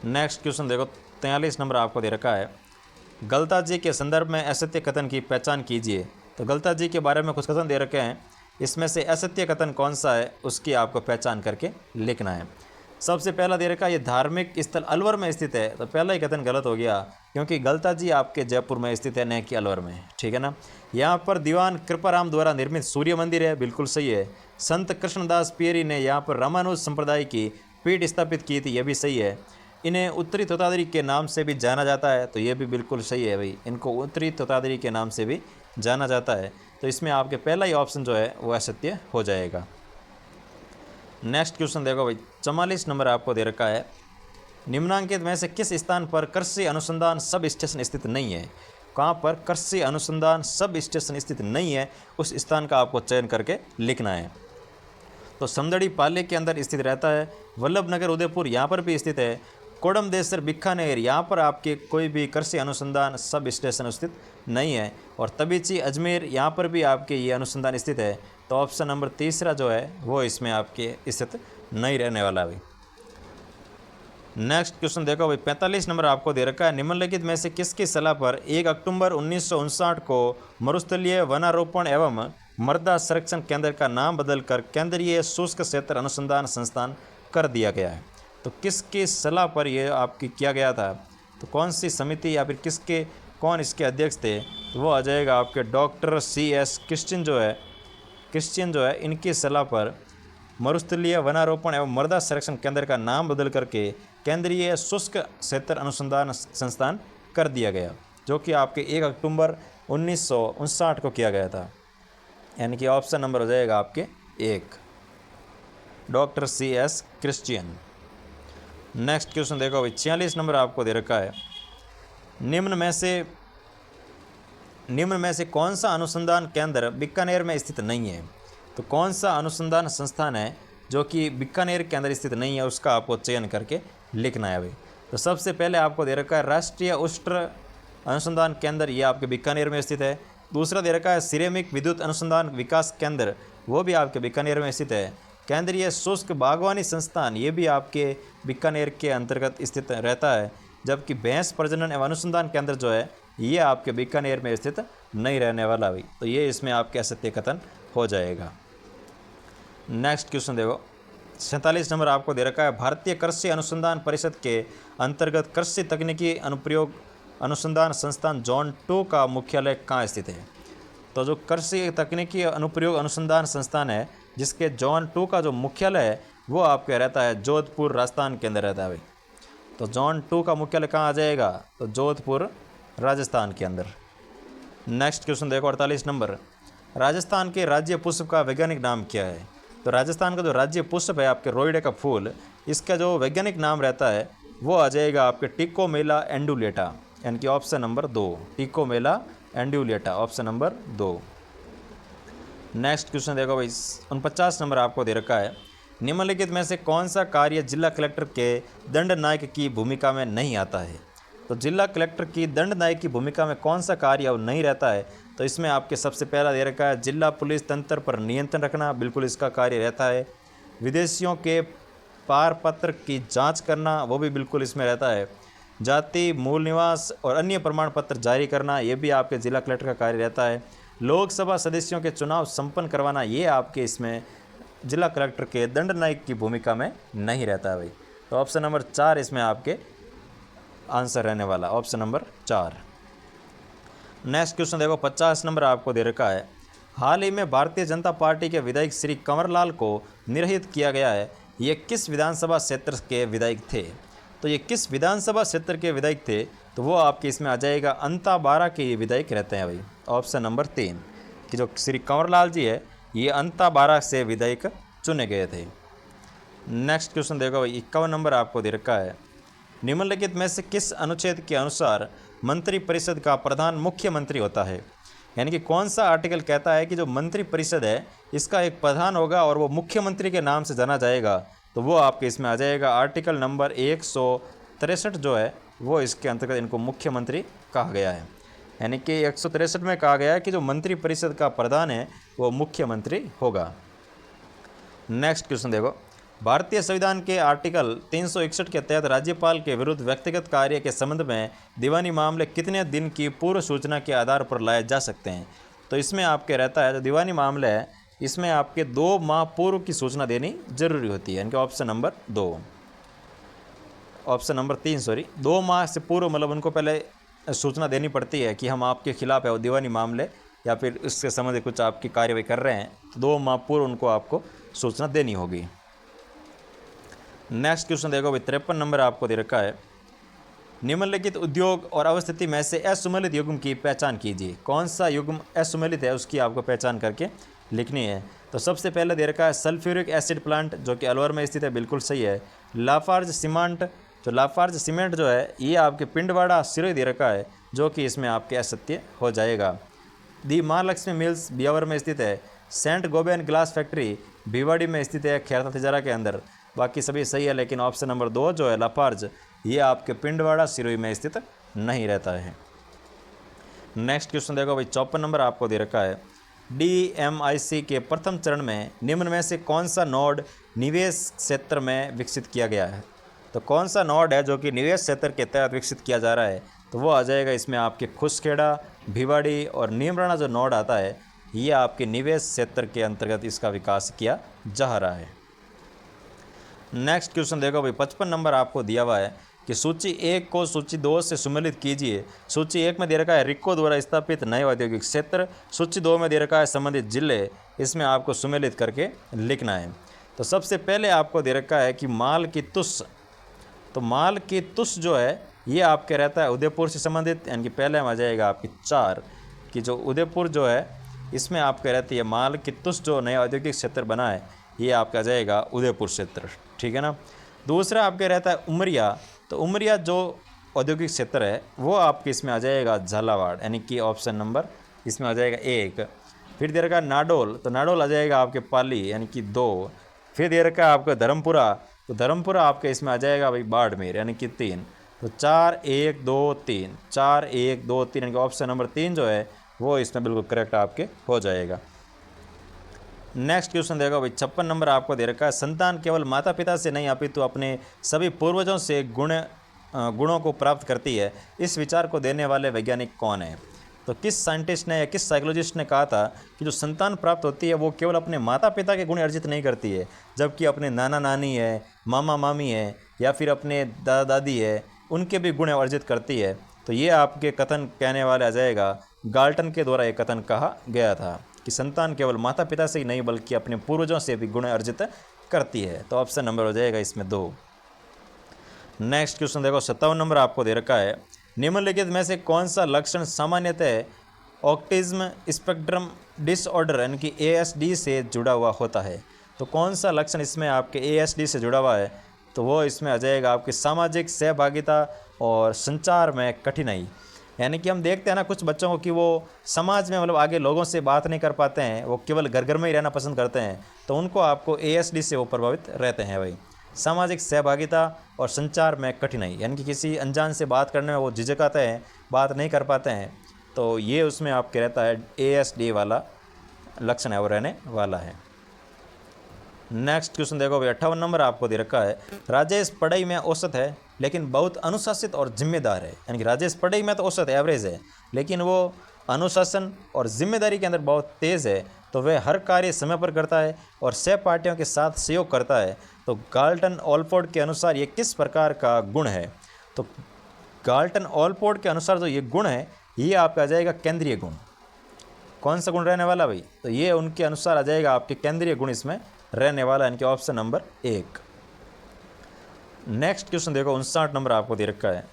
नेक्स्ट क्वेश्चन देखो 43 नंबर आपको दे रखा है। गलता जी के संदर्भ में असत्य कथन की पहचान कीजिए। तो गलता जी के बारे में कुछ कथन दे रखे हैं, इसमें से असत्य कथन कौन सा है उसकी आपको पहचान करके लिखना है। सबसे पहला दे रखा है ये धार्मिक स्थल अलवर में स्थित है। तो पहला ही कथन गलत हो गया क्योंकि गलता जी आपके जयपुर में स्थित है, न कि अलवर में, ठीक है ना। यहाँ पर दीवान कृपाराम द्वारा निर्मित सूर्य मंदिर है, बिल्कुल सही है। संत कृष्णदास पियरी ने यहाँ पर रामानुज संप्रदाय की पीठ स्थापित की थी, यह भी सही है। इन्हें उत्तरी तोतादरी के नाम से भी जाना जाता है, तो ये भी बिल्कुल सही है भाई, इनको उत्तरी तोतादरी के नाम से भी जाना जाता है। तो इसमें आपके पहला ही ऑप्शन जो है वो असत्य हो जाएगा। नेक्स्ट क्वेश्चन देखो भाई 44 नंबर आपको दे रखा है। निम्नांकित में से किस स्थान पर कृषि अनुसंधान सब स्टेशन स्थित नहीं है। कहाँ पर कृषि अनुसंधान सब स्टेशन स्थित नहीं है उस स्थान का आपको चयन करके लिखना है। तो समदड़ी पाले के अंदर स्थित रहता है। वल्लभ नगर उदयपुर यहाँ पर भी स्थित है। कोडमदेसर बीकानेर यहाँ पर आपके कोई भी कृषि अनुसंधान सब स्टेशन स्थित नहीं है। और तबीची अजमेर यहाँ पर भी आपके ये अनुसंधान स्थित है। तो ऑप्शन नंबर 3 जो है वो इसमें आपके स्थित नहीं रहने वाला भाई। नेक्स्ट क्वेश्चन देखो भाई 45 नंबर आपको दे रखा है। निम्नलिखित में से किसकी सलाह पर 1 अक्टूबर 1959 को मरुस्थलीय वनारोपण एवं मृदा संरक्षण केंद्र का नाम बदलकर केंद्रीय शुष्क क्षेत्र अनुसंधान संस्थान कर दिया गया है। तो किसकी सलाह पर यह आपकी किया गया था। तो कौन सी समिति या फिर कौन इसके अध्यक्ष थे, तो वो आ जाएगा आपके डॉक्टर CS क्रिश्चियन जो है इनकी सलाह पर मरुस्थलीय वनारोपण एवं मृदा संरक्षण केंद्र का नाम बदल करके केंद्रीय शुष्क क्षेत्र अनुसंधान संस्थान कर दिया गया, जो कि आपके 1 अक्टूबर 1959 को किया गया था, यानी कि ऑप्शन नंबर हो जाएगा आपके 1, doctor CS Christian. Next question देखो भाई 46 नंबर आपको दे रखा है। निम्न में से कौन सा अनुसंधान केंद्र बीकानेर में स्थित नहीं है। तो कौन सा अनुसंधान संस्थान है जो कि बीकानेर के अंदर स्थित नहीं है उसका आपको चयन करके लिखना है भाई। तो सबसे पहले आपको दे रखा है राष्ट्रीय उष्ट्र अनुसंधान केंद्र, ये आपके बीकानेर में स्थित है। दूसरा दे रखा है सिरेमिक विद्युत अनुसंधान विकास केंद्र, वो भी आपके बीकानेर में स्थित है। केंद्रीय शुष्क बागवानी संस्थान, ये भी आपके बीकानेर के अंतर्गत स्थित रहता है। जबकि भैंस प्रजनन एवं अनुसंधान केंद्र जो है ये आपके बीकानेर में स्थित नहीं रहने वाला भाई, तो ये इसमें आपके असत्य कथन हो जाएगा। नेक्स्ट क्वेश्चन देखो, 47 नंबर आपको दे रखा है भारतीय कृषि अनुसंधान परिषद के अंतर्गत कृषि तकनीकी अनुप्रयोग अनुसंधान संस्थान जोन 2 का मुख्यालय कहाँ स्थित है। तो जो कृषि तकनीकी अनुप्रयोग अनुसंधान संस्थान है जिसके जोन 2 का जो मुख्यालय है वो आपके रहता है जोधपुर राजस्थान के अंदर रहता है भाई। तो जोन 2 का मुख्यालय कहाँ आ जाएगा, तो जोधपुर राजस्थान के अंदर। नेक्स्ट क्वेश्चन देखो 48 नंबर, राजस्थान के राज्य पुष्प का वैज्ञानिक नाम क्या है। तो राजस्थान का जो राज्य पुष्प है आपके रोइडे का फूल, इसका जो वैज्ञानिक नाम रहता है वो आ जाएगा आपके टिकोमेला एंडुलेटा, यानी कि option number 2, Tecomella undulata, option number 2। Next question देखो भाई 49 नंबर आपको दे रखा है निम्नलिखित में से कौन सा कार्य जिला कलेक्टर के दंड नायक की भूमिका में नहीं आता है। तो जिला कलेक्टर की दंड नायक की भूमिका में कौन सा कार्य अब नहीं रहता है, तो इसमें आपके सबसे पहला दे रखा है जिला पुलिस तंत्र पर नियंत्रण रखना, बिल्कुल इसका कार्य रहता है। विदेशियों के पारपत्र की जांच करना, वो भी बिल्कुल इसमें रहता है। जाति मूल निवास और अन्य प्रमाण पत्र जारी करना, ये भी आपके जिला कलेक्टर का कार्य रहता है। लोकसभा सदस्यों के चुनाव संपन्न करवाना, ये आपके इसमें जिला कलेक्टर के दंड नायक की भूमिका में नहीं रहता है भाई। तो ऑप्शन नंबर 4 इसमें आपके आंसर रहने वाला, ऑप्शन नंबर 4। नेक्स्ट क्वेश्चन देखो 50 नंबर आपको दे रखा है हाल ही में भारतीय जनता पार्टी के विधायक श्री कंवरलाल को निरहित किया गया है, ये किस विधानसभा क्षेत्र के विधायक थे। तो ये किस विधानसभा क्षेत्र के विधायक थे, तो वो आपके इसमें आ जाएगा अंताबारा के ये विधायक रहते हैं भाई, ऑप्शन नंबर 3 कि जो श्री कंवरलाल जी है ये अंताबारा से विधायक चुने गए थे। नेक्स्ट क्वेश्चन देखो भाई 51 नंबर आपको दे रखा है निम्नलिखित में से किस अनुच्छेद के अनुसार मंत्री परिषद का प्रधान मुख्यमंत्री होता है। यानी कि कौन सा आर्टिकल कहता है कि जो मंत्री परिषद है इसका एक प्रधान होगा और वो मुख्यमंत्री के नाम से जाना जाएगा, तो वो आपके इसमें आ जाएगा आर्टिकल नंबर 163 जो है वो इसके अंतर्गत इनको मुख्यमंत्री कहा गया है। यानी कि 163 में कहा गया है कि जो मंत्री परिषद का प्रधान है वो मुख्यमंत्री होगा। नेक्स्ट क्वेश्चन देखो, भारतीय संविधान के आर्टिकल 361 के तहत राज्यपाल के विरुद्ध व्यक्तिगत कार्य के संबंध में दीवानी मामले कितने दिन की पूर्व सूचना के आधार पर लाए जा सकते हैं। तो इसमें आपके रहता है जो दीवानी मामले है इसमें आपके 2 माह पूर्व की सूचना देनी जरूरी होती है, यानी कि option number 2, option number 3 sorry, 2 माह से पूर्व मतलब उनको पहले सूचना देनी पड़ती है कि हम आपके खिलाफ है वो दीवानी मामले या फिर इसके संबंधित कुछ आपकी कार्रवाई कर रहे हैं, तो 2 माह पूर्व उनको आपको सूचना देनी होगी। नेक्स्ट क्वेश्चन देखो भाई 53 नंबर आपको दे रखा है निम्नलिखित उद्योग और अवस्थिति में से असुमेलित युग्म की पहचान कीजिए। कौन सा युग्म असुमेलित है उसकी आपको पहचान करके लिखनी है। तो सबसे पहले दे रखा है सल्फ्यूरिक एसिड प्लांट जो कि अलवर में स्थित है, बिल्कुल सही है। लाफार्ज सीमेंट, तो लाफार्ज सीमेंट जो है ये आपके पिंडवाड़ा सिरोही दे रखा है जो कि इसमें आपके असत्य हो जाएगा। दी महालक्ष्मी मिल्स ब्यावर में स्थित है। Saint gobain glass factory Bhiwadi में स्थित है खैरता तिजारा के अंदर, बाकी सभी सही है, लेकिन ऑप्शन नंबर 2 जो है लाफार्ज ये आपके पिंडवाड़ा सिरोही में स्थित नहीं रहता है। नेक्स्ट क्वेश्चन देखो भाई 54 नंबर आपको दे रखा है DMIC के प्रथम चरण में निम्न में से कौन सा नोड निवेश क्षेत्र में विकसित किया गया है। तो कौन सा नोड है जो कि निवेश क्षेत्र के तहत विकसित किया जा रहा है, तो वो आ जाएगा इसमें आपके खुसखेड़ा, भिवाड़ी और नीमराना जो नोड आता है ये आपके निवेश क्षेत्र के अंतर्गत इसका विकास किया जा रहा है। नेक्स्ट क्वेश्चन देखो भाई 55 नंबर आपको दिया हुआ है कि सूची 1 को सूची 2 से सुमेलित कीजिए। सूची 1 में दे रखा है रिको द्वारा स्थापित नए औद्योगिक क्षेत्र, सूची 2 में दे रखा है संबंधित जिले, इसमें आपको सुमेलित करके लिखना है। तो सबसे पहले आपको दे रखा है कि माल की तुस, तो माल की तुस जो है ये आपके रहता है उदयपुर से संबंधित, यानी कि पहले में आ जाएगा आपकी 4 कि जो उदयपुर जो है इसमें आपके रहती है माल की तुस जो नया औद्योगिक क्षेत्र बना है ये आपका जाएगा उदयपुर क्षेत्र, ठीक है ना। दूसरा आपके रहता है उमरिया, तो उमरिया जो औद्योगिक क्षेत्र है वो आपके इसमें आ जाएगा झालावाड़, यानी कि ऑप्शन नंबर इसमें आ जाएगा 1। फिर दे रखा है नाडोल, तो नाडोल आ जाएगा आपके पाली, यानी कि 2। फिर दे रखा है आपका धर्मपुरा, तो धर्मपुरा आपके इसमें आ जाएगा भाई बाड़मेर, यानी कि 3। तो 4 1 2 3, 4 1 2 3 यानी कि ऑप्शन नंबर 3 जो है वो इसमें बिल्कुल करेक्ट आपके हो जाएगा। नेक्स्ट क्वेश्चन देखो भाई, 56 नंबर आपको दे रखा है, संतान केवल माता पिता से नहीं अपितु अपने सभी पूर्वजों से गुणों को प्राप्त करती है, इस विचार को देने वाले वैज्ञानिक कौन है? तो किस साइंटिस्ट ने या किस साइकोलॉजिस्ट ने कहा था कि जो संतान प्राप्त होती है वो केवल अपने माता पिता के गुण अर्जित नहीं करती है, जबकि अपने नाना नानी है, मामा मामी है या फिर अपने दादा दादी है, उनके भी गुण अर्जित करती है। तो ये आपके कथन कहने वाले आ जाएगा, गाल्टन के द्वारा ये कथन कहा गया था कि संतान केवल माता पिता से ही नहीं बल्कि अपने पूर्वजों से भी गुण अर्जित करती है। तो ऑप्शन नंबर हो जाएगा इसमें 2। नेक्स्ट क्वेश्चन देखो, 57 नंबर आपको दे रखा है, निम्नलिखित में से कौन सा लक्षण सामान्यतः ऑटिज्म स्पेक्ट्रम डिसऑर्डर यानी कि ASD से जुड़ा हुआ होता है? तो कौन सा लक्षण इसमें आपके ASD से जुड़ा हुआ है? तो वो इसमें आ जाएगा आपकी सामाजिक सहभागिता और संचार में कठिनाई। यानी कि हम देखते हैं ना कुछ बच्चों को कि वो समाज में मतलब आगे लोगों से बात नहीं कर पाते हैं, वो केवल घर घर में ही रहना पसंद करते हैं, तो उनको आपको ASD से वो प्रभावित रहते हैं भाई। सामाजिक सहभागिता और संचार में कठिनाई यानी कि किसी अनजान से बात करने में वो झिझकाते हैं, बात नहीं कर पाते हैं, तो ये उसमें आपके रहता है ASD वाला लक्षण है वो रहने वाला है। नेक्स्ट क्वेश्चन देखो भाई, 58 नंबर आपको दे रखा है, राजेश पढ़ाई में औसत है लेकिन बहुत अनुशासित और जिम्मेदार है। यानी कि राजेश पढ़ाई में तो औसत एवरेज है, लेकिन वो अनुशासन और जिम्मेदारी के अंदर बहुत तेज़ है। तो वह हर कार्य समय पर करता है और सहपाठियों के साथ सहयोग करता है। तो गाल्टन ऑलपोर्ट के अनुसार ये किस प्रकार का गुण है? तो गाल्टन ऑलपोर्ट के अनुसार जो ये गुण है ये आपका आ जाएगा केंद्रीय गुण। कौन सा गुण रहने वाला भाई? तो ये उनके अनुसार आ जाएगा आपके केंद्रीय गुण इसमें रहने वाला, यानी कि ऑप्शन नंबर 1। नेक्स्ट क्वेश्चन देखो, 59 नंबर आपको दे रखा है,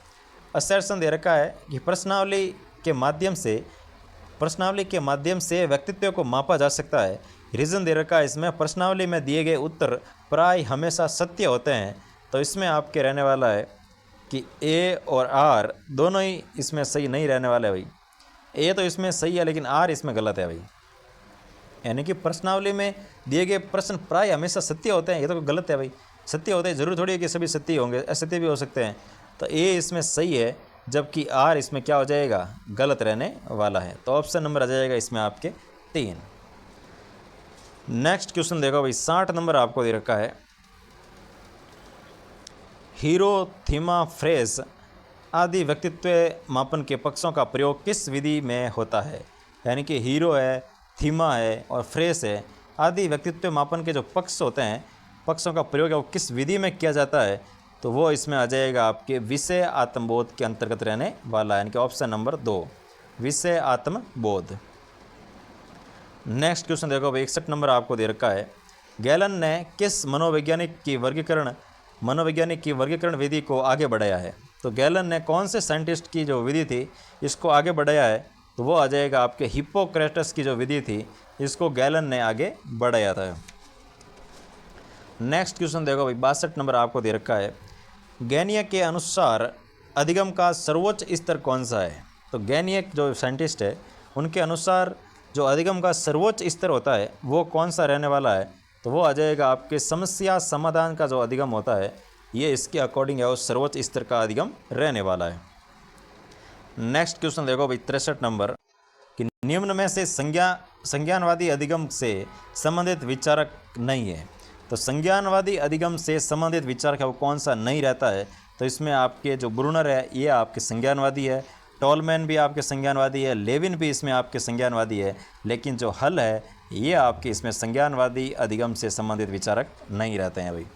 असर्शन दे रखा है कि प्रश्नावली के माध्यम से व्यक्तित्व को मापा जा सकता है। रीज़न दे रखा है इसमें, प्रश्नावली में दिए गए उत्तर प्राय हमेशा सत्य होते हैं। तो इसमें आपके रहने वाला है कि A और R दोनों ही इसमें सही नहीं रहने वाले भाई। A तो इसमें सही है लेकिन R इसमें गलत है भाई। यानी कि प्रश्नावली में दिए गए प्रश्न प्राय हमेशा सत्य होते हैं, ये तो गलत है भाई। सत्य होते हैं, जरूर थोड़ी है कि सभी सत्य होंगे, असत्य भी हो सकते हैं। तो A इसमें सही है, जबकि R इसमें क्या हो जाएगा? गलत रहने वाला है। तो ऑप्शन नंबर आ जाएगा इसमें आपके 3। नेक्स्ट क्वेश्चन देखो भाई, 60 नंबर आपको दे रखा है, हीरो, थीमा, फ्रेस आदि व्यक्तित्व मापन के पक्षों का प्रयोग किस विधि में होता है? यानी कि हीरो है, थीमा है और फ्रेस है आदि व्यक्तित्व मापन के जो पक्ष होते हैं, पक्षों का प्रयोग है वो किस विधि में किया जाता है? तो वो इसमें आ जाएगा आपके विषय आत्मबोध के अंतर्गत रहने वाला है, यानी कि ऑप्शन नंबर 2 विषय आत्मबोध। नेक्स्ट क्वेश्चन देखो भाई, 61 नंबर आपको दे रखा है, गैलन ने किस मनोवैज्ञानिक की वर्गीकरण विधि को आगे बढ़ाया है? तो गैलन ने कौन से साइंटिस्ट की जो विधि थी इसको आगे बढ़ाया है? तो वो आ जाएगा आपके हिप्पोक्रेटस की जो विधि थी इसको गैलन ने आगे बढ़ाया था। नेक्स्ट क्वेश्चन देखो भाई, 62 नंबर आपको दे रखा है, गैनिया के अनुसार अधिगम का सर्वोच्च स्तर कौन सा है? तो गैनिया जो साइंटिस्ट है उनके अनुसार जो अधिगम का सर्वोच्च स्तर होता है वो कौन सा रहने वाला है? तो वो आ जाएगा आपके समस्या समाधान का जो अधिगम होता है ये इसके अकॉर्डिंग है और सर्वोच्च स्तर का अधिगम रहने वाला है। नेक्स्ट क्वेश्चन देखो भाई, 63 नंबर, कि निम्न में से संज्ञानवादी अधिगम से संबंधित विचारक नहीं है। तो संज्ञानवादी अधिगम से संबंधित विचारक है वो कौन सा नहीं रहता है? तो इसमें आपके जो ब्रूनर है ये आपके संज्ञानवादी है, टॉलमैन भी आपके संज्ञानवादी है, लेविन भी इसमें आपके संज्ञानवादी है, लेकिन जो हल है ये आपके इसमें संज्ञानवादी अधिगम से संबंधित विचारक नहीं रहते हैं भाई।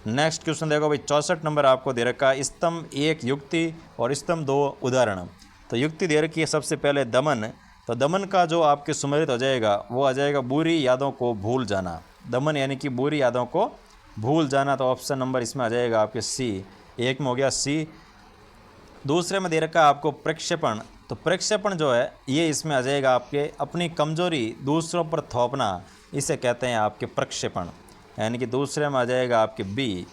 नेक्स्ट क्वेश्चन देखो भाई, 64 नंबर आपको दे रखा है, स्तंभ 1 युक्ति और स्तंभ 2 उदाहरण। तो युक्ति दे रखी है सबसे पहले दमन। तो दमन का जो आपके सुमेलित हो जाएगा वो आ जाएगा बुरी यादों को भूल जाना। दमन यानी कि बुरी यादों को भूल जाना। तो ऑप्शन नंबर इसमें आ जाएगा आपके C, एक में हो गया C। दूसरे में दे रखा है आपको प्रक्षेपण। तो प्रक्षेपण जो है ये इसमें आ जाएगा आपके अपनी कमजोरी दूसरों पर थोपना, इसे कहते हैं आपके प्रक्षेपण। यानी कि दूसरे में आ जाएगा आपके B,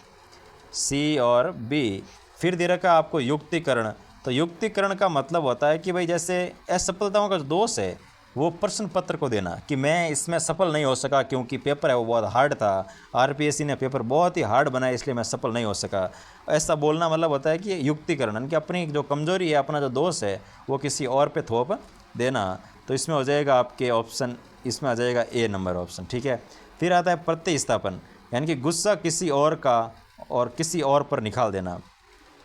C और B। फिर दे रखा है आपको युक्तिकरण। तो युक्तिकरण का मतलब होता है कि भाई जैसे असफलताओं का जो दोष है वो प्रश्न पत्र को देना कि मैं इसमें सफल नहीं हो सका क्योंकि पेपर है वो बहुत हार्ड था, आरपीएससी ने पेपर बहुत ही हार्ड बनाया इसलिए मैं सफल नहीं हो सका। ऐसा बोलना मतलब होता है कि युक्तिकरण, यानी कि अपनी जो कमजोरी है, अपना जो दोष है वो किसी और पे थोप देना। तो इसमें हो जाएगा आपके ऑप्शन, इसमें आ जाएगा ए नंबर ऑप्शन, ठीक है। फिर आता है प्रतिस्थापन, यानी कि गुस्सा किसी और का और किसी और पर निकाल देना,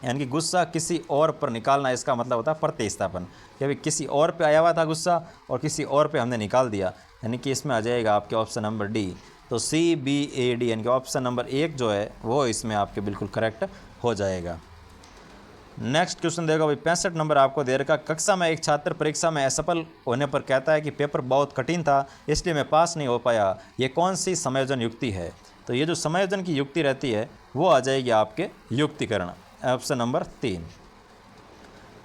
यानी कि गुस्सा किसी और पर निकालना, इसका मतलब होता है प्रतिस्थापन, कि अभी किसी और पे आया हुआ था गुस्सा और किसी और पे हमने निकाल दिया, यानी कि इसमें आ जाएगा आपके ऑप्शन नंबर डी। तो CBAD यानी कि ऑप्शन नंबर 1 जो है वो इसमें आपके बिल्कुल करेक्ट हो जाएगा। नेक्स्ट क्वेश्चन देखो भाई, 65 नंबर आपको दे रखा। कक्षा में एक छात्र परीक्षा में असफल होने पर कहता है कि पेपर बहुत कठिन था इसलिए मैं पास नहीं हो पाया, ये कौन सी समायोजन युक्ति है? तो ये जो समायोजन की युक्ति रहती है वो आ जाएगी आपके युक्तिकरण, ऑप्शन नंबर 3।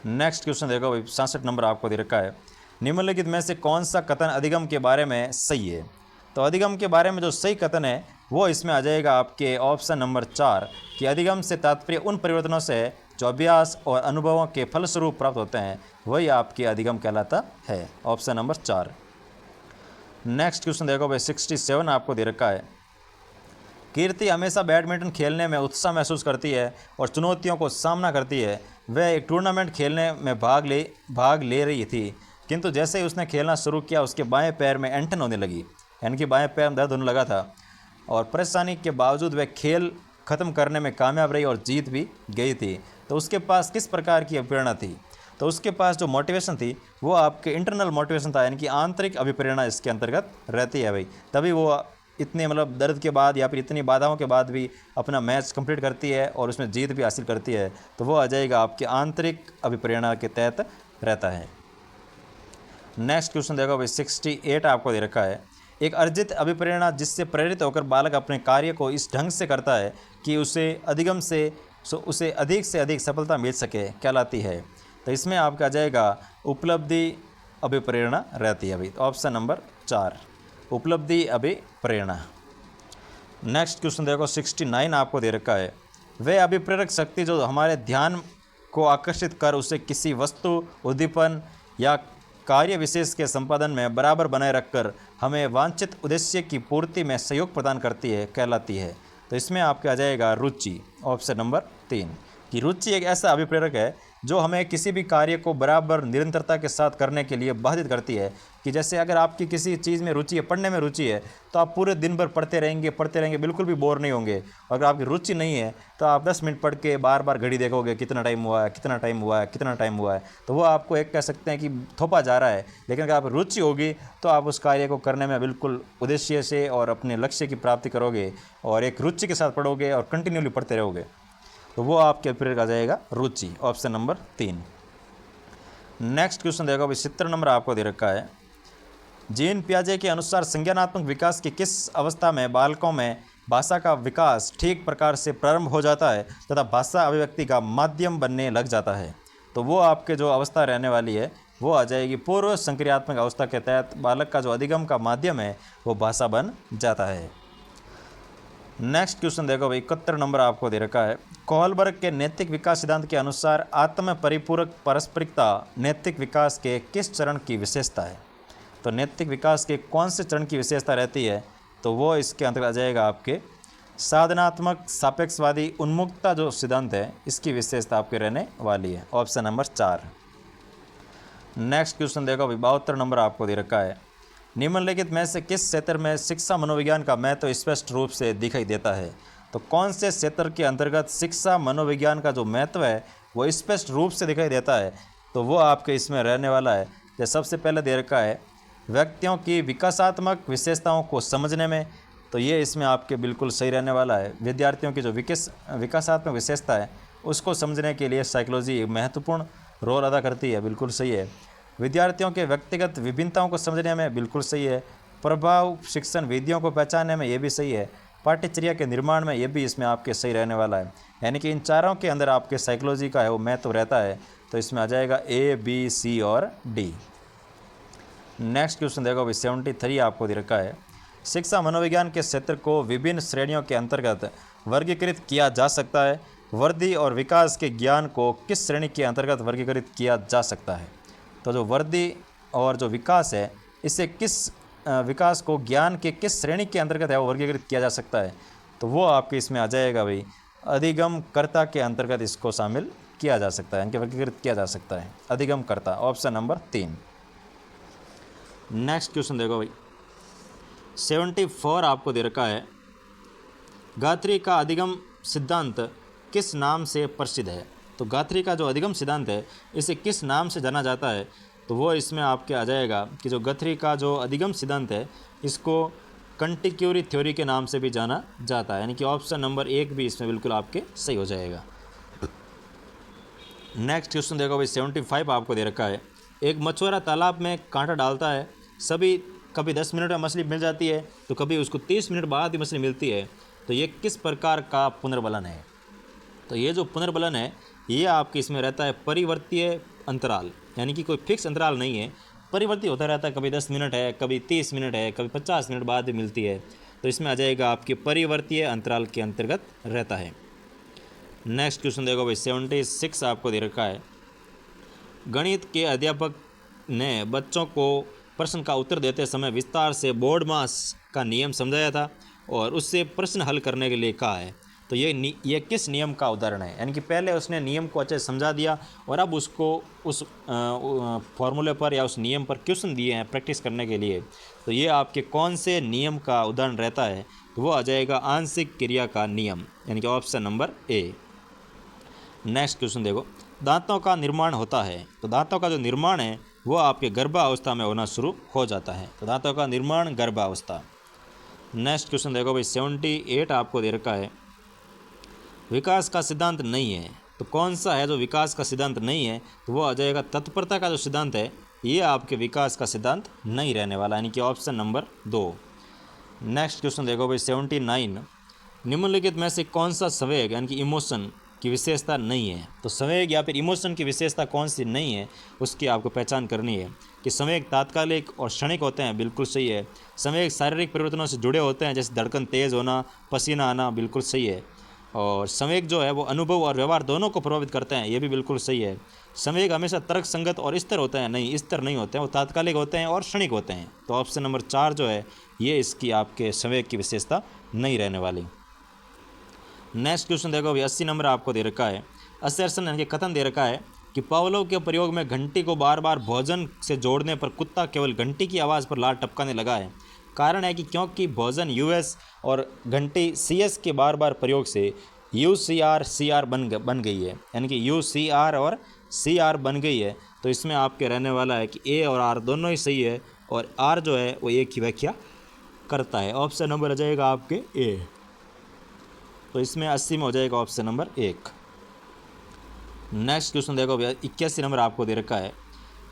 नेक्स्ट क्वेश्चन देखो भाई, 66 नंबर आपको दे रखा है। निम्नलिखित में से कौन सा कथन अधिगम के बारे में सही है? तो अधिगम के बारे में जो सही कथन है वो इसमें आ जाएगा आपके ऑप्शन नंबर 4, कि अधिगम से तात्पर्य उन परिवर्तनों से जो अभ्यास और अनुभवों के फलस्वरूप प्राप्त होते हैं, वही आपके अधिगम कहलाता है, ऑप्शन नंबर 4। नेक्स्ट क्वेश्चन देखो भाई, 67 आपको दे रखा है। कीर्ति हमेशा बैडमिंटन खेलने में उत्साह महसूस करती है और चुनौतियों को सामना करती है। वह एक टूर्नामेंट खेलने में भाग ले रही थी, किंतु जैसे ही उसने खेलना शुरू किया उसके बाएं पैर में ऐंठन होने लगी, यानी कि बाएं पैर में दर्द होने लगा था, और परेशानी के बावजूद वह खेल ख़त्म करने में कामयाब रही और जीत भी गई थी। तो उसके पास किस प्रकार की अभिप्रेरणा थी? तो उसके पास जो मोटिवेशन थी वो आपके इंटरनल मोटिवेशन था, यानी कि आंतरिक अभिप्रेरणा इसके अंतर्गत रहती है भाई, तभी वो इतने मतलब दर्द के बाद या फिर इतनी बाधाओं के बाद भी अपना मैच कंप्लीट करती है और उसमें जीत भी हासिल करती है। तो वो आ जाएगा आपके आंतरिक अभिप्रेरणा के तहत रहता है। नेक्स्ट क्वेश्चन देखो भाई, 68 आपको दे रखा है। एक अर्जित अभिप्रेरणा जिससे प्रेरित होकर बालक अपने कार्य को इस ढंग से करता है कि उसे अधिक से अधिक सफलता मिल सके, कहलाती है। तो इसमें आपका आ जाएगा उपलब्धि अभिप्रेरणा रहती है भाई, ऑप्शन नंबर 4, उपलब्धि अभिप्रेरणा। नेक्स्ट क्वेश्चन देखो, 69 आपको दे रखा है। वह अभिप्रेरक शक्ति जो हमारे ध्यान को आकर्षित कर उसे किसी वस्तु, उद्दीपन या कार्य विशेष के संपादन में बराबर बनाए रखकर हमें वांछित उद्देश्य की पूर्ति में सहयोग प्रदान करती है, कहलाती है। तो इसमें आपके आ जाएगा रुचि, ऑप्शन नंबर 3, कि रुचि एक ऐसा अभिप्रेरक है जो हमें किसी भी कार्य को बराबर निरंतरता के साथ करने के लिए बाधित करती है। कि जैसे अगर आपकी किसी चीज़ में रुचि है, पढ़ने में रुचि है, तो आप पूरे दिन भर पढ़ते रहेंगे, बिल्कुल भी बोर नहीं होंगे। अगर आपकी रुचि नहीं है तो आप 10 मिनट पढ़ के बार बार घड़ी देखोगे, कितना टाइम हुआ है, तो वो आपको एक कह सकते हैं कि थोपा जा रहा है। लेकिन अगर आप रुचि होगी तो आप उस कार्य को करने में बिल्कुल उद्देश्य से और अपने लक्ष्य की प्राप्ति करोगे और एक रुचि के साथ पढ़ोगे और कंटिन्यूली पढ़ते रहोगे, तो वो आपके प्रेरक आ जाएगा रुचि, ऑप्शन नंबर 3। नेक्स्ट क्वेश्चन देखो भाई, 70 नंबर आपको दे रखा है। जीन पियाजे के अनुसार संज्ञानात्मक विकास की किस अवस्था में बालकों में भाषा का विकास ठीक प्रकार से प्रारंभ हो जाता है तथा भाषा अभिव्यक्ति का माध्यम बनने लग जाता है? तो वो आपके जो अवस्था रहने वाली है वो आ जाएगी पूर्व संक्रियात्मक अवस्था के तहत बालक का जो अधिगम का माध्यम है वो भाषा बन जाता है। नेक्स्ट क्वेश्चन देखो भाई, 71 नंबर आपको दे रखा है। कोहलबर्ग के नैतिक विकास सिद्धांत के अनुसार आत्म परिपूरक पारस्परिकता नैतिक विकास के किस चरण की विशेषता है? तो नैतिक विकास के कौन से चरण की विशेषता रहती है? तो वो इसके अंतर्गत आ जाएगा आपके साधनात्मक सापेक्षवादी उन्मुक्तता जो सिद्धांत है इसकी विशेषता आपके रहने वाली है, ऑप्शन नंबर 4। नेक्स्ट क्वेश्चन देखो भाई, 72 नंबर आपको दे रखा है। निम्नलिखित में से किस क्षेत्र में शिक्षा मनोविज्ञान का महत्व स्पष्ट रूप से दिखाई देता है? तो कौन से क्षेत्र के अंतर्गत शिक्षा मनोविज्ञान का जो महत्व है वो स्पष्ट रूप से दिखाई देता है? तो वो आपके इसमें रहने वाला है। तो सबसे पहले दे रखा है व्यक्तियों की विकासात्मक विशेषताओं को समझने में, तो ये इसमें आपके बिल्कुल सही रहने वाला है। विद्यार्थियों की जो विकासात्मक विशेषता है उसको समझने के लिए साइकोलॉजी एक महत्वपूर्ण रोल अदा करती है, बिल्कुल सही है। विद्यार्थियों के व्यक्तिगत विभिन्नताओं को समझने में बिल्कुल सही है। प्रभाव शिक्षण विधियों को पहचानने में ये भी सही है। पाठ्यचर्या के निर्माण में ये भी इसमें आपके सही रहने वाला है। यानी कि इन चारों के अंदर आपके साइकोलॉजी का है वो महत्व रहता है। तो इसमें आ जाएगा A, B, C और D। नेक्स्ट क्वेश्चन देखो अभी 73 आपको दे रखा है। शिक्षा मनोविज्ञान के क्षेत्र को विभिन्न श्रेणियों के अंतर्गत वर्गीकृत किया जा सकता है। वृद्धि और विकास के ज्ञान को किस श्रेणी के अंतर्गत वर्गीकृत किया जा सकता है? तो जो वृद्धि और जो विकास है इससे किस विकास को ज्ञान के किस श्रेणी के अंतर्गत है वो वर्गीकृत किया जा सकता है, तो वो आपके इसमें आ जाएगा भाई अधिगमकर्ता के अंतर्गत इसको शामिल किया जा सकता है, इनके वर्गीकृत किया जा सकता है अधिगमकर्ता, ऑप्शन नंबर 3। नेक्स्ट क्वेश्चन देखो भाई 74 आपको दे रखा है, गायत्री का अधिगम सिद्धांत किस नाम से प्रसिद्ध है। तो गायत्री का जो अधिगम सिद्धांत है इसे किस नाम से जाना जाता है, तो वो इसमें आपके आ जाएगा कि जो गायत्री का जो अधिगम सिद्धांत है इसको कंटिक्यूरी थ्योरी के नाम से भी जाना जाता है, यानी कि ऑप्शन नंबर 1 भी इसमें बिल्कुल आपके सही हो जाएगा। नेक्स्ट क्वेश्चन देखो भाई 75 आपको दे रखा है, एक मछुआरा तालाब में कांटा डालता है, कभी 10 मिनट में मछली मिल जाती है तो कभी उसको 30 मिनट बाद ही मछली मिलती है, तो ये किस प्रकार का पुनर्बलन है। तो ये जो पुनर्बलन है ये आपके इसमें रहता है परिवर्तीय अंतराल, यानी कि कोई फिक्स अंतराल नहीं है, परिवर्ती होता रहता है, कभी 10 मिनट है, कभी 30 मिनट है, कभी 50 मिनट बाद भी मिलती है, तो इसमें आ जाएगा आपके परिवर्तीय अंतराल के अंतर्गत रहता है। नेक्स्ट क्वेश्चन देखो भाई 76 आपको दे रखा है, गणित के अध्यापक ने बच्चों को प्रश्न का उत्तर देते समय विस्तार से बोर्डमास का नियम समझाया था और उससे प्रश्न हल करने के लिए कहा है, तो ये किस नियम का उदाहरण है। यानी कि पहले उसने नियम को अच्छे से समझा दिया और अब उसको उस फॉर्मूले पर या उस नियम पर क्वेश्चन दिए हैं प्रैक्टिस करने के लिए, तो ये आपके कौन से नियम का उदाहरण रहता है, तो वो आ जाएगा आंशिक क्रिया का नियम, यानी कि option number A. Next question देखो, दांतों का निर्माण होता है, तो दांतों का जो निर्माण है वो आपके गर्भावस्था में होना शुरू हो जाता है, तो दांतों का निर्माण गर्भावस्था। नेक्स्ट क्वेश्चन देखो भाई 78 आपको दे रखा है, विकास का सिद्धांत नहीं है, तो कौन सा है जो विकास का सिद्धांत नहीं है, तो वो आ जाएगा तत्परता का जो सिद्धांत है ये आपके विकास का सिद्धांत नहीं रहने वाला, यानी कि ऑप्शन नंबर 2। नेक्स्ट क्वेश्चन देखो भाई 79, निम्नलिखित में से कौन सा संवेग यानी कि इमोशन की विशेषता नहीं है। तो संवेग या फिर इमोशन की विशेषता कौन सी नहीं है उसकी आपको पहचान करनी है कि संवेग तात्कालिक और क्षणिक होते हैं, बिल्कुल सही है। संवेग शारीरिक परिवर्तनों से जुड़े होते हैं, जैसे धड़कन तेज़ होना, पसीना आना, बिल्कुल सही है। और संवेग जो है वो अनुभव और व्यवहार दोनों को प्रभावित करते हैं, ये भी बिल्कुल सही है। संवेग हमेशा तर्क संगत और स्थिर होते हैं, नहीं स्थिर नहीं होते हैं, वो तात्कालिक होते हैं और क्षणिक होते हैं। तो ऑप्शन नंबर 4 जो है ये इसकी आपके संवेग की विशेषता नहीं रहने वाली। नेक्स्ट क्वेश्चन देखो अभी 80 नंबर आपको दे रखा है, असर्शन यानी कि कथन दे रखा है कि पावलोव के प्रयोग में घंटी को बार बार भोजन से जोड़ने पर कुत्ता केवल घंटी की आवाज़ पर लार टपकाने लगा है। कारण है कि क्योंकि भोजन यूएस और घंटी सीएस के बार बार प्रयोग से यूसीआर सीआर बन गई है, यानी कि यूसीआर और सीआर बन गई है। तो इसमें आपके रहने वाला है कि ए और आर दोनों ही सही है और आर जो है वो एक ही व्याख्या करता है। ऑप्शन नंबर आ जाएगा आपके ए, तो इसमें 80 में हो जाएगा ऑप्शन नंबर 1। नेक्स्ट क्वेश्चन देखो भैया 81 नंबर आपको दे रखा है,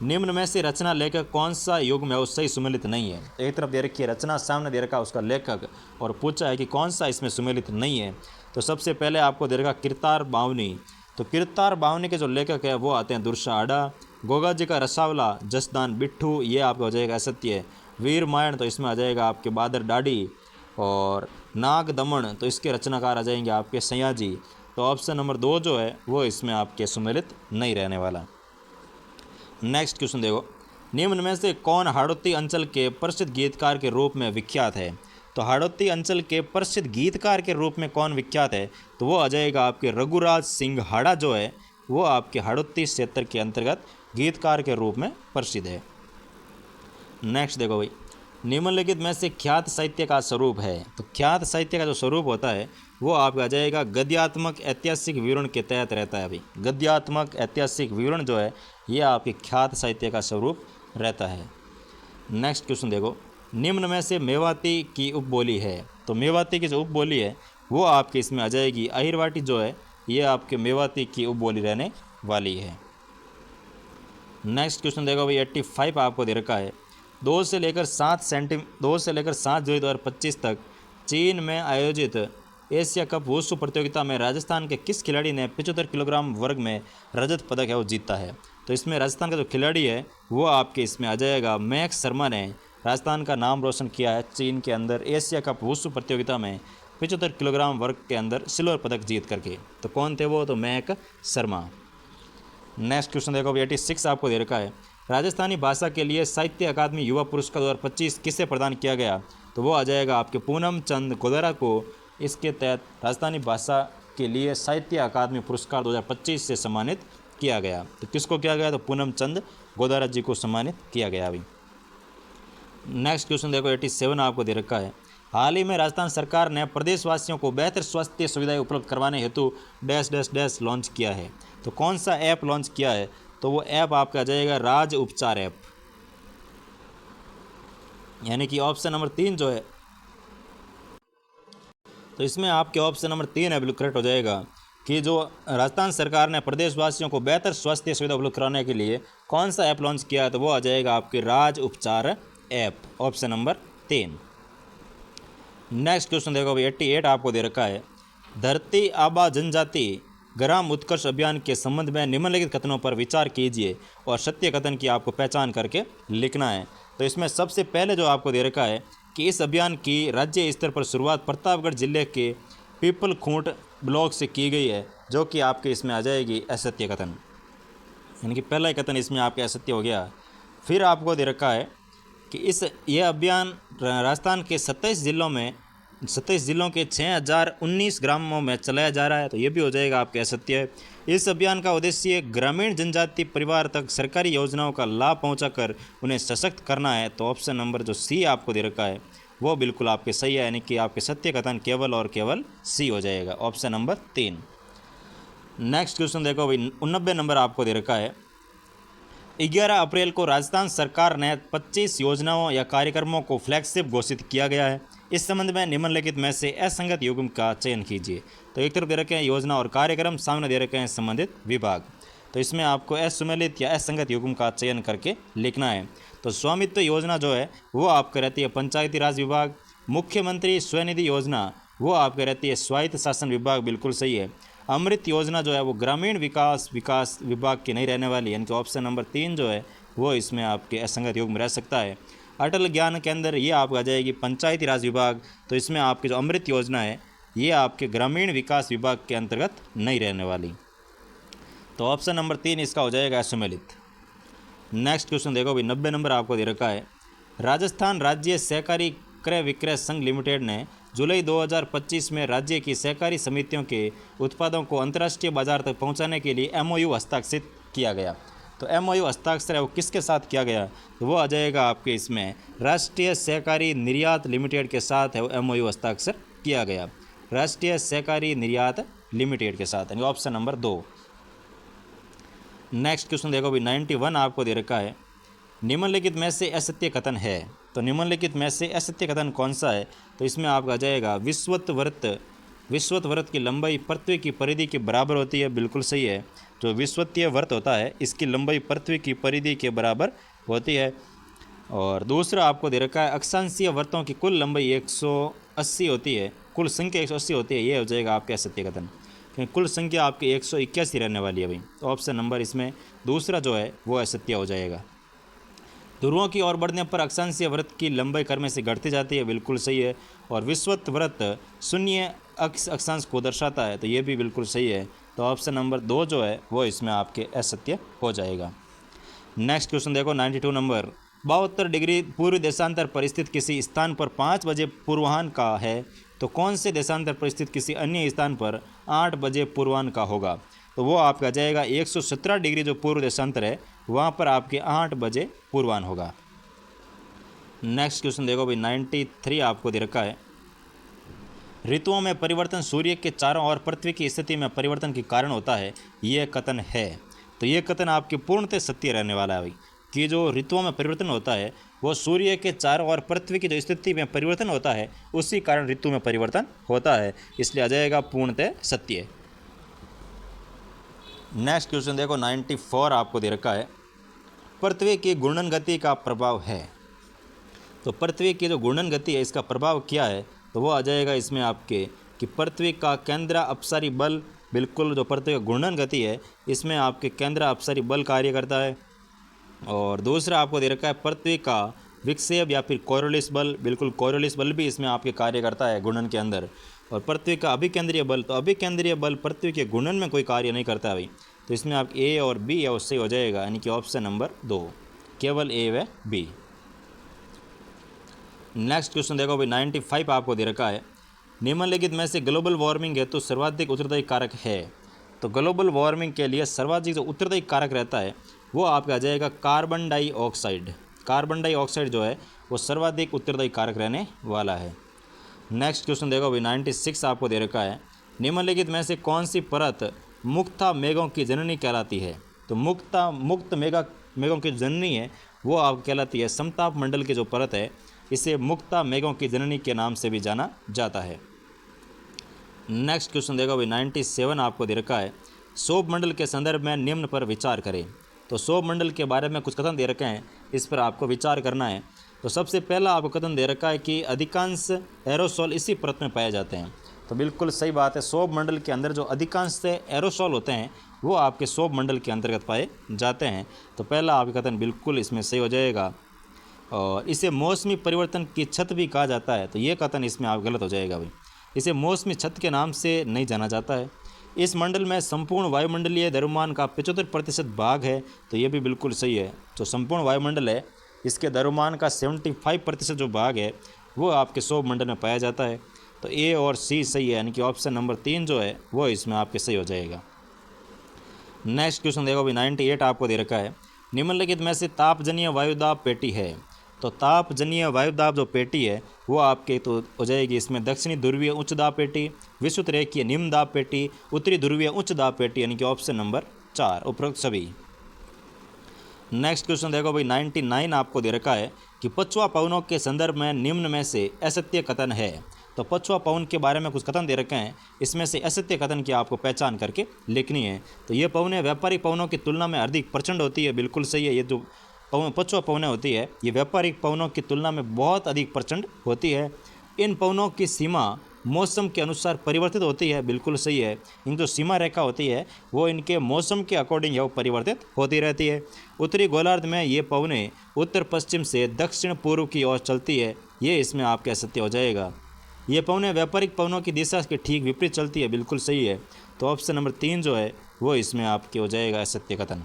निम्न में से रचना लेखक कौन सा युग में उस सही सुमेलित नहीं है। एक तरफ दे रखी है रचना, सामने दे रखा है उसका लेखक और पूछा है कि कौन सा इसमें सुमेलित नहीं है। तो सबसे पहले आपको दे रखा किरतार बावनी, तो किरतार बावनी के जो लेखक है वो आते हैं दुर्सा आडा। गोगा जी का रसावला, जसदान बिट्ठू, ये आपका हो जाएगा असत्य। वीर मायण, तो इसमें आ जाएगा आपके बादर डाडी। और नाग दमन, तो इसके रचनाकार आ जाएंगे आपके सयाजी। तो ऑप्शन नंबर 2 जो है वो इसमें आपके सुमेलित नहीं रहने वाला। नेक्स्ट क्वेश्चन देखो, निम्न में से कौन हाड़ौती अंचल के प्रसिद्ध गीतकार के रूप में विख्यात है। तो हाड़ौती अंचल के प्रसिद्ध गीतकार के रूप में कौन विख्यात है, तो वो आ जाएगा आपके रघुराज सिंह हाड़ा जो है वो आपके हाड़ौती क्षेत्र के अंतर्गत गीतकार के रूप में प्रसिद्ध है। नेक्स्ट देखो भाई, निम्नलिखित में से ख्यात साहित्य का स्वरूप है। तो ख्यात साहित्य का जो स्वरूप होता है वो आपका आ जाएगा गद्यात्मक ऐतिहासिक विवरण के तहत रहता है। अभी गद्यात्मक ऐतिहासिक विवरण जो है ये आपके ख्यात साहित्य का स्वरूप रहता है। नेक्स्ट क्वेश्चन देखो, निम्न में से मेवाती की उपबोली है। तो मेवाती की जो उपबोली है वो आपके इसमें आ जाएगी अहिरवाटी जो है ये आपके मेवाती की उपबोली रहने वाली है। नेक्स्ट क्वेश्चन देखो भाई 85 आपको दे रखा है, 2 से लेकर 7 जुलाई 2025 तक चीन में आयोजित एशिया कप वुशु प्रतियोगिता में राजस्थान के किस खिलाड़ी ने 75 किलोग्राम वर्ग में रजत पदक है वो जीता है। तो इसमें राजस्थान का जो खिलाड़ी है वो आपके इसमें आ जाएगा महक शर्मा ने राजस्थान का नाम रोशन किया है चीन के अंदर एशिया कप वुशु प्रतियोगिता में 75 किलोग्राम वर्ग के अंदर सिल्वर पदक जीत करके। तो कौन थे वो, तो महक शर्मा। नेक्स्ट क्वेश्चन देखो 86 आपको दे रखा है, राजस्थानी भाषा के लिए साहित्य अकादमी युवा पुरस्कार 2025 किसे प्रदान किया गया? तो वो आ जाएगा आपके पूनम चंद गोदारा को। इसके तहत राजस्थानी भाषा के लिए साहित्य अकादमी पुरस्कार 2025 से सम्मानित किया गया। तो किसको किया गया? तो पूनम चंद गोदारा जी को सम्मानित किया गया। अभी नेक्स्ट क्वेश्चन देखो, 87 आपको दे रखा है। हाल ही में राजस्थान सरकार ने प्रदेशवासियों को बेहतर स्वास्थ्य सुविधाएं उपलब्ध करवाने हेतु डैश डैश डैश लॉन्च किया है। तो कौन सा ऐप लॉन्च किया है? तो वो ऐप आपका आ जाएगा राज उपचार ऐप, यानी कि ऑप्शन नंबर 3 जो है, तो इसमें आपके ऑप्शन नंबर 3 है बिल्कुल करेक्ट हो जाएगा कि जो राजस्थान सरकार ने प्रदेशवासियों को बेहतर स्वास्थ्य सुविधा उपलब्ध कराने के लिए कौन सा ऐप लॉन्च किया है? तो वो आ जाएगा आपके राज उपचार app, option number 3। Next question देखो भाई, 88 आपको दे रखा है। धरती आबा जनजाति ग्राम उत्कर्ष अभियान के संबंध में निम्नलिखित कथनों पर विचार कीजिए और सत्य कथन की आपको पहचान करके लिखना है। तो इसमें सबसे पहले जो आपको दे रखा है कि इस अभियान की राज्य स्तर पर शुरुआत प्रतापगढ़ जिले के पीपल खूंट ब्लॉक से की गई है, जो कि आपके इसमें आ जाएगी असत्य कथन, यानी कि पहला कथन इसमें आपके असत्य हो गया। फिर आपको दे रखा है कि यह अभियान राजस्थान के 27 जिलों के 6019 ग्रामों में चलाया जा रहा है। तो ये भी हो जाएगा आपके असत्य है। इस अभियान का उद्देश्य ग्रामीण जनजाति परिवार तक सरकारी योजनाओं का लाभ पहुंचाकर उन्हें सशक्त करना है। तो ऑप्शन नंबर जो सी आपको दे रखा है वो बिल्कुल आपके सही है, यानी कि आपके सत्य कथन केवल और केवल सी हो जाएगा, ऑप्शन नंबर 3। नेक्स्ट क्वेश्चन देखो भाई, 89 नंबर आपको दे रखा है। 11 अप्रैल को राजस्थान सरकार ने 25 योजनाओं या कार्यक्रमों को फ्लैगशिप घोषित किया गया है। इस संबंध में निम्नलिखित में से असंगत युग्म का चयन कीजिए। तो एक तरफ दे रखे हैं योजना और कार्यक्रम, सामने दे रखे हैं संबंधित विभाग। तो इसमें आपको असुमेलित या असंगत युग्म का चयन करके लिखना है। तो स्वामित्व योजना जो है वो आपके रहती है पंचायती राज विभाग। मुख्यमंत्री स्वनिधि योजना वो आपके रहती है स्वायत्त शासन विभाग, बिल्कुल सही है। अमृत योजना जो है वो ग्रामीण विकास विभाग की नहीं रहने वाली, यानी कि ऑप्शन नंबर 3 जो है वो इसमें आपके असंगत युग्म रह सकता है। अटल ज्ञान केंद्र ये आपको आ जाएगी पंचायती राज विभाग। तो इसमें आपकी जो अमृत योजना है ये आपके ग्रामीण विकास विभाग के अंतर्गत नहीं रहने वाली। तो ऑप्शन नंबर 3 इसका हो जाएगा असुमेलित। नेक्स्ट क्वेश्चन देखो भाई, 90 नंबर आपको दे रखा है। राजस्थान राज्य सहकारी क्रय विक्रय संघ लिमिटेड ने जुलाई 2025 में राज्य की सहकारी समितियों के उत्पादों को अंतर्राष्ट्रीय बाजार तक पहुंचाने के लिए MOU हस्ताक्षरित किया गया। तो MOU हस्ताक्षर है वो किसके साथ किया गया? तो वो आ जाएगा आपके इसमें राष्ट्रीय सहकारी निर्यात लिमिटेड के साथ है वो MOU हस्ताक्षर किया गया, राष्ट्रीय सहकारी निर्यात लिमिटेड के साथ, यानी ऑप्शन नंबर 2। नेक्स्ट क्वेश्चन देखो भाई, 91 आपको दे रखा है। निम्नलिखित में से असत्य कथन है। तो निम्नलिखित में से असत्य कथन कौन सा है? तो इसमें आपका आ जाएगा विश्वत वृत्त की लंबाई पृथ्वी की परिधि के बराबर होती है, बिल्कुल सही है। जो विश्वतीय वृत्त होता है इसकी लंबाई पृथ्वी की परिधि के बराबर होती है। और दूसरा आपको दे रखा है अक्षांशीय वृत्तों की कुल लंबाई 180 होती है, कुल संख्या 180 होती है, ये हो जाएगा आपके असत्य कथन, क्योंकि कुल संख्या आपकी 181 रहने वाली है भाई। तो ऑप्शन नंबर इसमें दूसरा जो है वो असत्य हो जाएगा। ध्रुवों की ओर बढ़ने पर अक्षांशीय वृत्त की लंबाई क्रम से घटती जाती है, बिल्कुल सही है। और विश्वत वृत्त शून्य अक्षांश को दर्शाता है, तो ये भी बिल्कुल सही है। तो ऑप्शन नंबर 2 जो है वो इसमें आपके असत्य हो जाएगा। नेक्स्ट क्वेश्चन देखो, 92 नंबर। 72 डिग्री पूर्व देशांतर पर स्थित किसी स्थान पर 5 बजे पूर्वाह्न का है, तो कौन से देशांतर पर स्थित किसी अन्य स्थान पर 8 बजे पूर्वाह्न का होगा? तो वो आपका आ जाएगा 117 डिग्री जो पूर्व देशांतर है वहाँ पर आपके 8 बजे पूर्वाह्न होगा। नेक्स्ट क्वेश्चन देखो भाई, 93 आपको दे रखा है। ऋतुओं में परिवर्तन सूर्य के चारों ओर पृथ्वी की स्थिति में परिवर्तन के कारण होता है, ये कथन है। तो ये कथन आपके पूर्णतः सत्य रहने वाला है भाई, कि जो ऋतुओं में परिवर्तन होता है वो सूर्य के चारों ओर पृथ्वी की जो स्थिति में परिवर्तन होता है उसी कारण ऋतु में परिवर्तन होता है, इसलिए आ जाएगा पूर्णतः सत्य। नेक्स्ट क्वेश्चन देखो, 94 आपको दे रखा है। पृथ्वी की घूर्णन गति का प्रभाव है। तो पृथ्वी की जो घूर्णन गति है इसका प्रभाव क्या है? तो वो आ जाएगा इसमें आपके कि पृथ्वी का केंद्र अपसारी बल, बिल्कुल जो पृथ्वी का घूर्णन गति है इसमें आपके केंद्र अपसारी बल कार्य करता है। और दूसरा आपको दे रखा है पृथ्वी का विक्षेप या फिर कोरोलिस बल, बिल्कुल कोरोलिस बल भी इसमें आपके कार्य करता है घूर्णन के अंदर। और पृथ्वी का अभिकेंद्रीय बल, तो अभिकेंद्रीय बल पृथ्वी के घूर्णन में कोई कार्य नहीं करता भाई, तो इसमें आप ए और बी अवश्य हो जाएगा, यानी कि ऑप्शन नंबर 2। केवल ए व बी। नेक्स्ट क्वेश्चन देखो भाई 95 आपको दे रखा है, निम्नलिखित में से ग्लोबल वार्मिंग हेतु सर्वाधिक उत्तरदायी कारक है। तो ग्लोबल वार्मिंग के लिए सर्वाधिक जो उत्तरदायी कारक रहता है वो आपका आ जाएगा कार्बन डाइऑक्साइड। कार्बन डाइऑक्साइड जो है वो सर्वाधिक उत्तरदायी कारक रहने वाला है। नेक्स्ट क्वेश्चन देखो भाई 96 आपको दे रखा है, निम्नलिखित में से कौन सी परत मुक्ता मेघों की जननी कहलाती है। तो मुक्त मेघों की जननी है वो आप कहलाती है समताप मंडल की जो परत है इसे मुक्ता मेघों की जननी के नाम से भी जाना जाता है। नेक्स्ट क्वेश्चन देखो भाई 97 आपको दे रखा है, सौर मंडल के संदर्भ में निम्न पर विचार करें। तो सौर मंडल के बारे में कुछ कथन दे रखे हैं, इस पर आपको विचार करना है। तो सबसे पहला आपको कथन दे रखा है कि अधिकांश एरोसोल इसी परत में पाए जाते हैं। तो बिल्कुल सही बात है, सौर मंडल के अंदर जो अधिकांश एरोसोल होते हैं वो आपके सौर मंडल के अंतर्गत पाए जाते हैं। तो पहला आपका कथन बिल्कुल इसमें सही हो जाएगा। और इसे मौसमी परिवर्तन की छत भी कहा जाता है, तो ये कथन इसमें आप गलत हो जाएगा भाई, इसे मौसमी छत के नाम से नहीं जाना जाता है। इस मंडल में संपूर्ण वायुमंडलीय द्रव्यमान का 75% भाग है, तो ये भी बिल्कुल सही है। जो संपूर्ण वायुमंडल है इसके द्रव्यमान का 75% जो भाग है वो आपके सौर मंडल में पाया जाता है। तो ए और सी सही है, यानी कि ऑप्शन नंबर 3 जो है वो इसमें आपके सही हो जाएगा। नेक्स्ट क्वेश्चन देखो भाई 98 आपको दे रखा है, निम्नलिखित में से तापजनीय वायुदाब पेटी है। तो तापजनीय वायुदाब जो पेटी है वो आपके तो हो जाएगी इसमें दक्षिणी ध्रुवीय उच्च दाब पेटी, विषुवत रेखीय निम्न दाब पेटी, उत्तरी ध्रुवीय उच्च दाब पेटी, यानी कि ऑप्शन नंबर 4 उपरोक्त सभी। नेक्स्ट क्वेश्चन देखो भाई 99 आपको दे रखा है कि पछुआ पवनों के संदर्भ में निम्न में से असत्य कथन है। तो पछुआ पवन के बारे में कुछ कथन दे रखे हैं, इसमें से असत्य कथन की आपको पहचान करके लिखनी है। तो ये पवनें व्यापारिक पवनों की तुलना में अधिक प्रचंड होती है, बिल्कुल सही है। ये जो पछुआ पवनें होती है ये व्यापारिक पवनों की तुलना में बहुत अधिक प्रचंड होती है। इन पवनों की सीमा मौसम के अनुसार परिवर्तित होती है, बिल्कुल सही है। इन जो सीमा रेखा होती है वो इनके मौसम के अकॉर्डिंग वो परिवर्तित होती रहती है। उत्तरी गोलार्ध में ये पवनें उत्तर पश्चिम से दक्षिण पूर्व की ओर चलती है, ये इसमें आपके असत्य हो जाएगा। ये पवनें व्यापारिक पवनों की दिशा के ठीक विपरीत चलती है, बिल्कुल सही है। तो ऑप्शन नंबर 3 जो है वो इसमें आपके हो जाएगा असत्य कथन।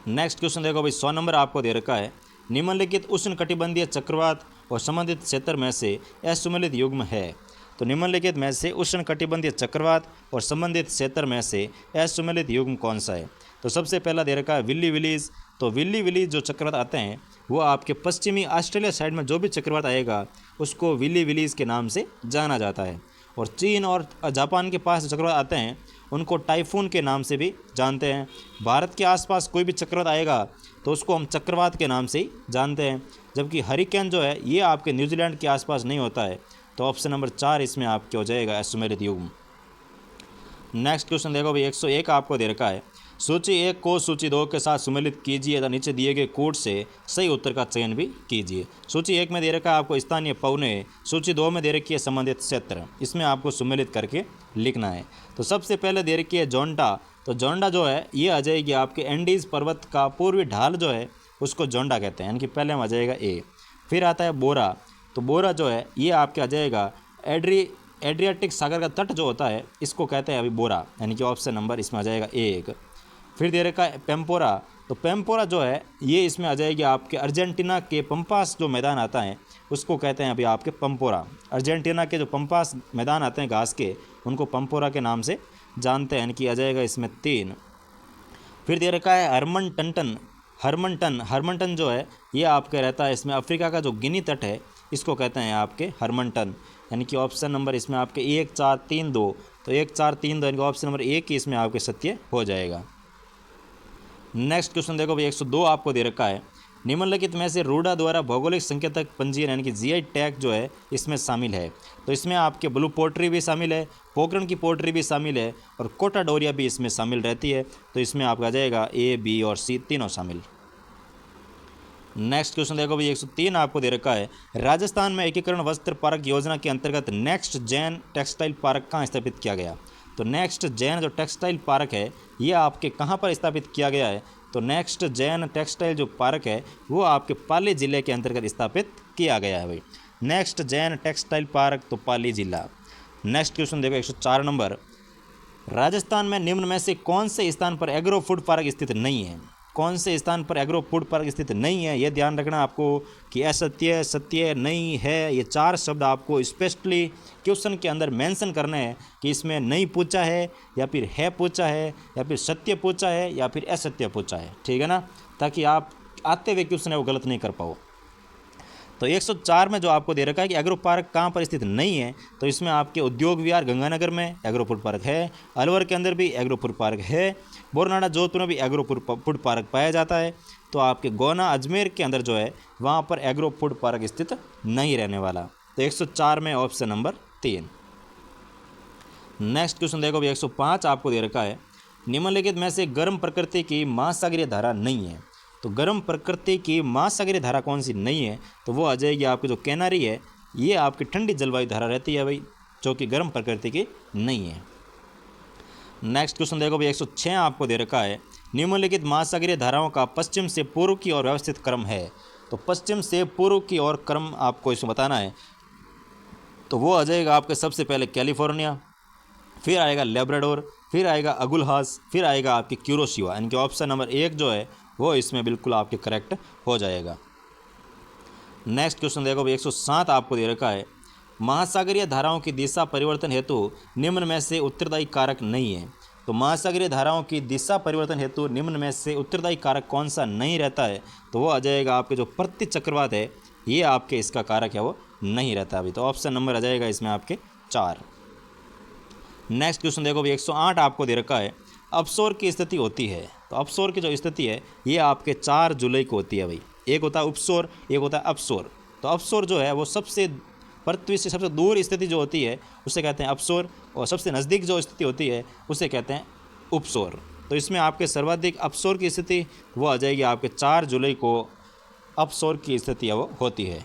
नेक्स्ट क्वेश्चन देखो भाई 100 नंबर आपको दे रखा है, निम्नलिखित उष्णकटिबंधीय चक्रवात और संबंधित क्षेत्र में से असुमेलित युग्म है। तो निम्नलिखित में से उष्णकटिबंधीय चक्रवात और संबंधित क्षेत्र में से असुमेलित युग्म कौन सा है। तो सबसे पहला दे रखा है विल्ली विलीज। तो विल्ली विलीज जो चक्रवात आते हैं वो आपके पश्चिमी ऑस्ट्रेलिया साइड में जो भी चक्रवात आएगा उसको विल्ली विलीज के नाम से जाना जाता है। और चीन और जापान के पास जो चक्रवात आते हैं उनको टाइफून के नाम से भी जानते हैं। भारत के आसपास कोई भी चक्रवात आएगा तो उसको हम चक्रवात के नाम से ही जानते हैं। जबकि हरिकेन जो है ये आपके न्यूजीलैंड के आसपास नहीं होता है। तो ऑप्शन नंबर 4 इसमें आपके हो जाएगा असुमेलित युग्म। नेक्स्ट क्वेश्चन देखो भाई 101 आपको दे रखा है, सूची 1 को सूची 2 के साथ सुमेलित कीजिए तथा नीचे दिए गए कोड से सही उत्तर का चयन भी कीजिए। सूची 1 में दे रखा है आपको स्थानीय पवने, सूची 2 में दे रखी है संबंधित क्षेत्र, इसमें आपको सुमेलित करके लिखना है। तो सबसे पहले दे रखी है जोंडा। तो जोंडा जो है ये आ जाएगी आपके एंडीज़ पर्वत का पूर्वी ढाल जो है उसको जोंडा कहते हैं, यानी कि पहले में आ जाएगा ए। फिर आता है बोरा। तो बोरा जो है ये आपके आ जाएगा एड्रियाटिक सागर का तट जो होता है इसको कहते हैं अभी बोरा, यानी कि ऑप्शन नंबर इसमें आ जाएगा 1। फिर दे रखा है पेम्पोरा। तो पेम्पोरा जो है ये इसमें आ जाएगी आपके अर्जेंटीना के पंपास जो मैदान आता है उसको कहते हैं अभी आपके पंपोरा। अर्जेंटीना के जो पंपास मैदान आते हैं घास के उनको पंपोरा के नाम से जानते हैं, यानी कि आ जाएगा इसमें 3। फिर दे रखा है हरमनटन जो है ये आपका रहता है इसमें अफ्रीका का जो गिनी तट है इसको कहते हैं आपके हरमनटन, यानी कि ऑप्शन नंबर इसमें आपके 1 4 3 2। तो 1 4 3 2 यानी कि ऑप्शन नंबर 1 ही इसमें आपके सत्य हो जाएगा। नेक्स्ट क्वेश्चन देखो भाई 102 आपको दे रखा है, निम्नलिखित में से रूडा द्वारा भौगोलिक संकेतक पंजीयन यानी कि जीआई टैग जो है इसमें शामिल है। तो इसमें आपके ब्लू पोट्री भी शामिल है, पोखरण की पोट्री भी शामिल है और कोटा डोरिया भी इसमें शामिल रहती है। तो इसमें आपका जाएगा ए बी और सी तीनों शामिल। नेक्स्ट क्वेश्चन देखो भाई 103 आपको दे रखा है, राजस्थान में एकीकरण वस्त्र पार्क योजना के अंतर्गत नेक्स्ट जैन टेक्सटाइल पार्क कहाँ स्थापित किया गया। तो नेक्स्ट जैन जो टेक्सटाइल पार्क है ये आपके कहाँ पर स्थापित किया गया है। तो नेक्स्ट जैन टेक्सटाइल जो पार्क है वो आपके पाली जिले के अंतर्गत स्थापित किया गया है भाई। नेक्स्ट जैन टेक्सटाइल पार्क तो पाली जिला। नेक्स्ट क्वेश्चन देखो 104 नंबर, राजस्थान में निम्न में से कौन से स्थान पर एग्रो फूड पार्क स्थित नहीं है। कौन से स्थान पर एग्रो फूड पार्क स्थित नहीं है, यह ध्यान रखना आपको कि असत्य, सत्य, नहीं, है, ये 4 शब्द आपको स्पेशली क्वेश्चन के अंदर मेंशन करने हैं कि इसमें नहीं पूछा है या फिर है पूछा है या फिर सत्य पूछा है या फिर असत्य पूछा है, ठीक है ना, ताकि आप आते हुए क्वेश्चन है वो गलत नहीं कर पाओ। तो 104 में जो आपको दे रखा है कि एग्रो पार्क कहाँ पर स्थित नहीं है, तो इसमें आपके उद्योग विहार गंगानगर में एग्रो फूड पार्क है, अलवर के अंदर भी एग्रो फूड पार्क है, बोरनाडा जोधपुर में भी एग्रो फूड पार्क पाया जाता है। तो आपके गोना अजमेर के अंदर जो है वहाँ पर एग्रो फूड पार्क स्थित नहीं रहने वाला। तो 104 में ऑप्शन नंबर 3। नेक्स्ट क्वेश्चन देखो, 105 आपको दे रखा है निम्नलिखित में से गर्म प्रकृति की महासागरीय धारा नहीं है। तो गर्म प्रकृति की महासागरीय धारा कौन सी नहीं है, तो वो आ जाएगी आपकी जो कैनारी है, ये आपकी ठंडी जलवायु धारा रहती है भाई, जो कि गर्म प्रकृति की नहीं है। नेक्स्ट क्वेश्चन देखो भाई, 106 आपको दे रखा है निम्नलिखित महासागरीय धाराओं का पश्चिम से पूर्व की ओर व्यवस्थित क्रम है। तो पश्चिम से पूर्व की ओर क्रम आपको इसमें बताना है, तो वो आ जाएगा आपके सबसे पहले कैलिफोर्निया, फिर आएगा लेब्राडोर, फिर आएगा अगुलहास, फिर आएगा आपकी क्यूरोशिवा, यानी कि ऑप्शन नंबर 1 जो है वो इसमें बिल्कुल आपके करेक्ट हो जाएगा। नेक्स्ट क्वेश्चन देखो भाई, 107 आपको दे रखा है महासागरीय धाराओं की दिशा परिवर्तन हेतु निम्न में से उत्तरदायी कारक नहीं है। तो महासागरीय धाराओं की दिशा परिवर्तन हेतु निम्न में से उत्तरदायी कारक कौन सा नहीं रहता है, तो वो आ जाएगा आपके जो प्रति चक्रवात है, ये आपके इसका कारक है वो नहीं रहता अभी। तो ऑप्शन नंबर आ जाएगा इसमें आपके 4। नेक्स्ट क्वेश्चन देखो भाई, 108 आपको दे रखा है अपसोर की स्थिति होती है। तो अपसोर की जो स्थिति है ये आपके 4 जुलाई को होती है भाई। एक होता है उपसोर, एक होता है अपसोर। तो अपसोर जो है वो सबसे पृथ्वी से सबसे दूर स्थिति जो होती है उसे कहते हैं अपसोर, और सबसे नज़दीक जो स्थिति होती है उसे कहते हैं उपसोर। तो इसमें आपके सर्वाधिक अपसोर की स्थिति वो आ जाएगी आपके 4 जुलाई को अपसोर की स्थिति वो होती है।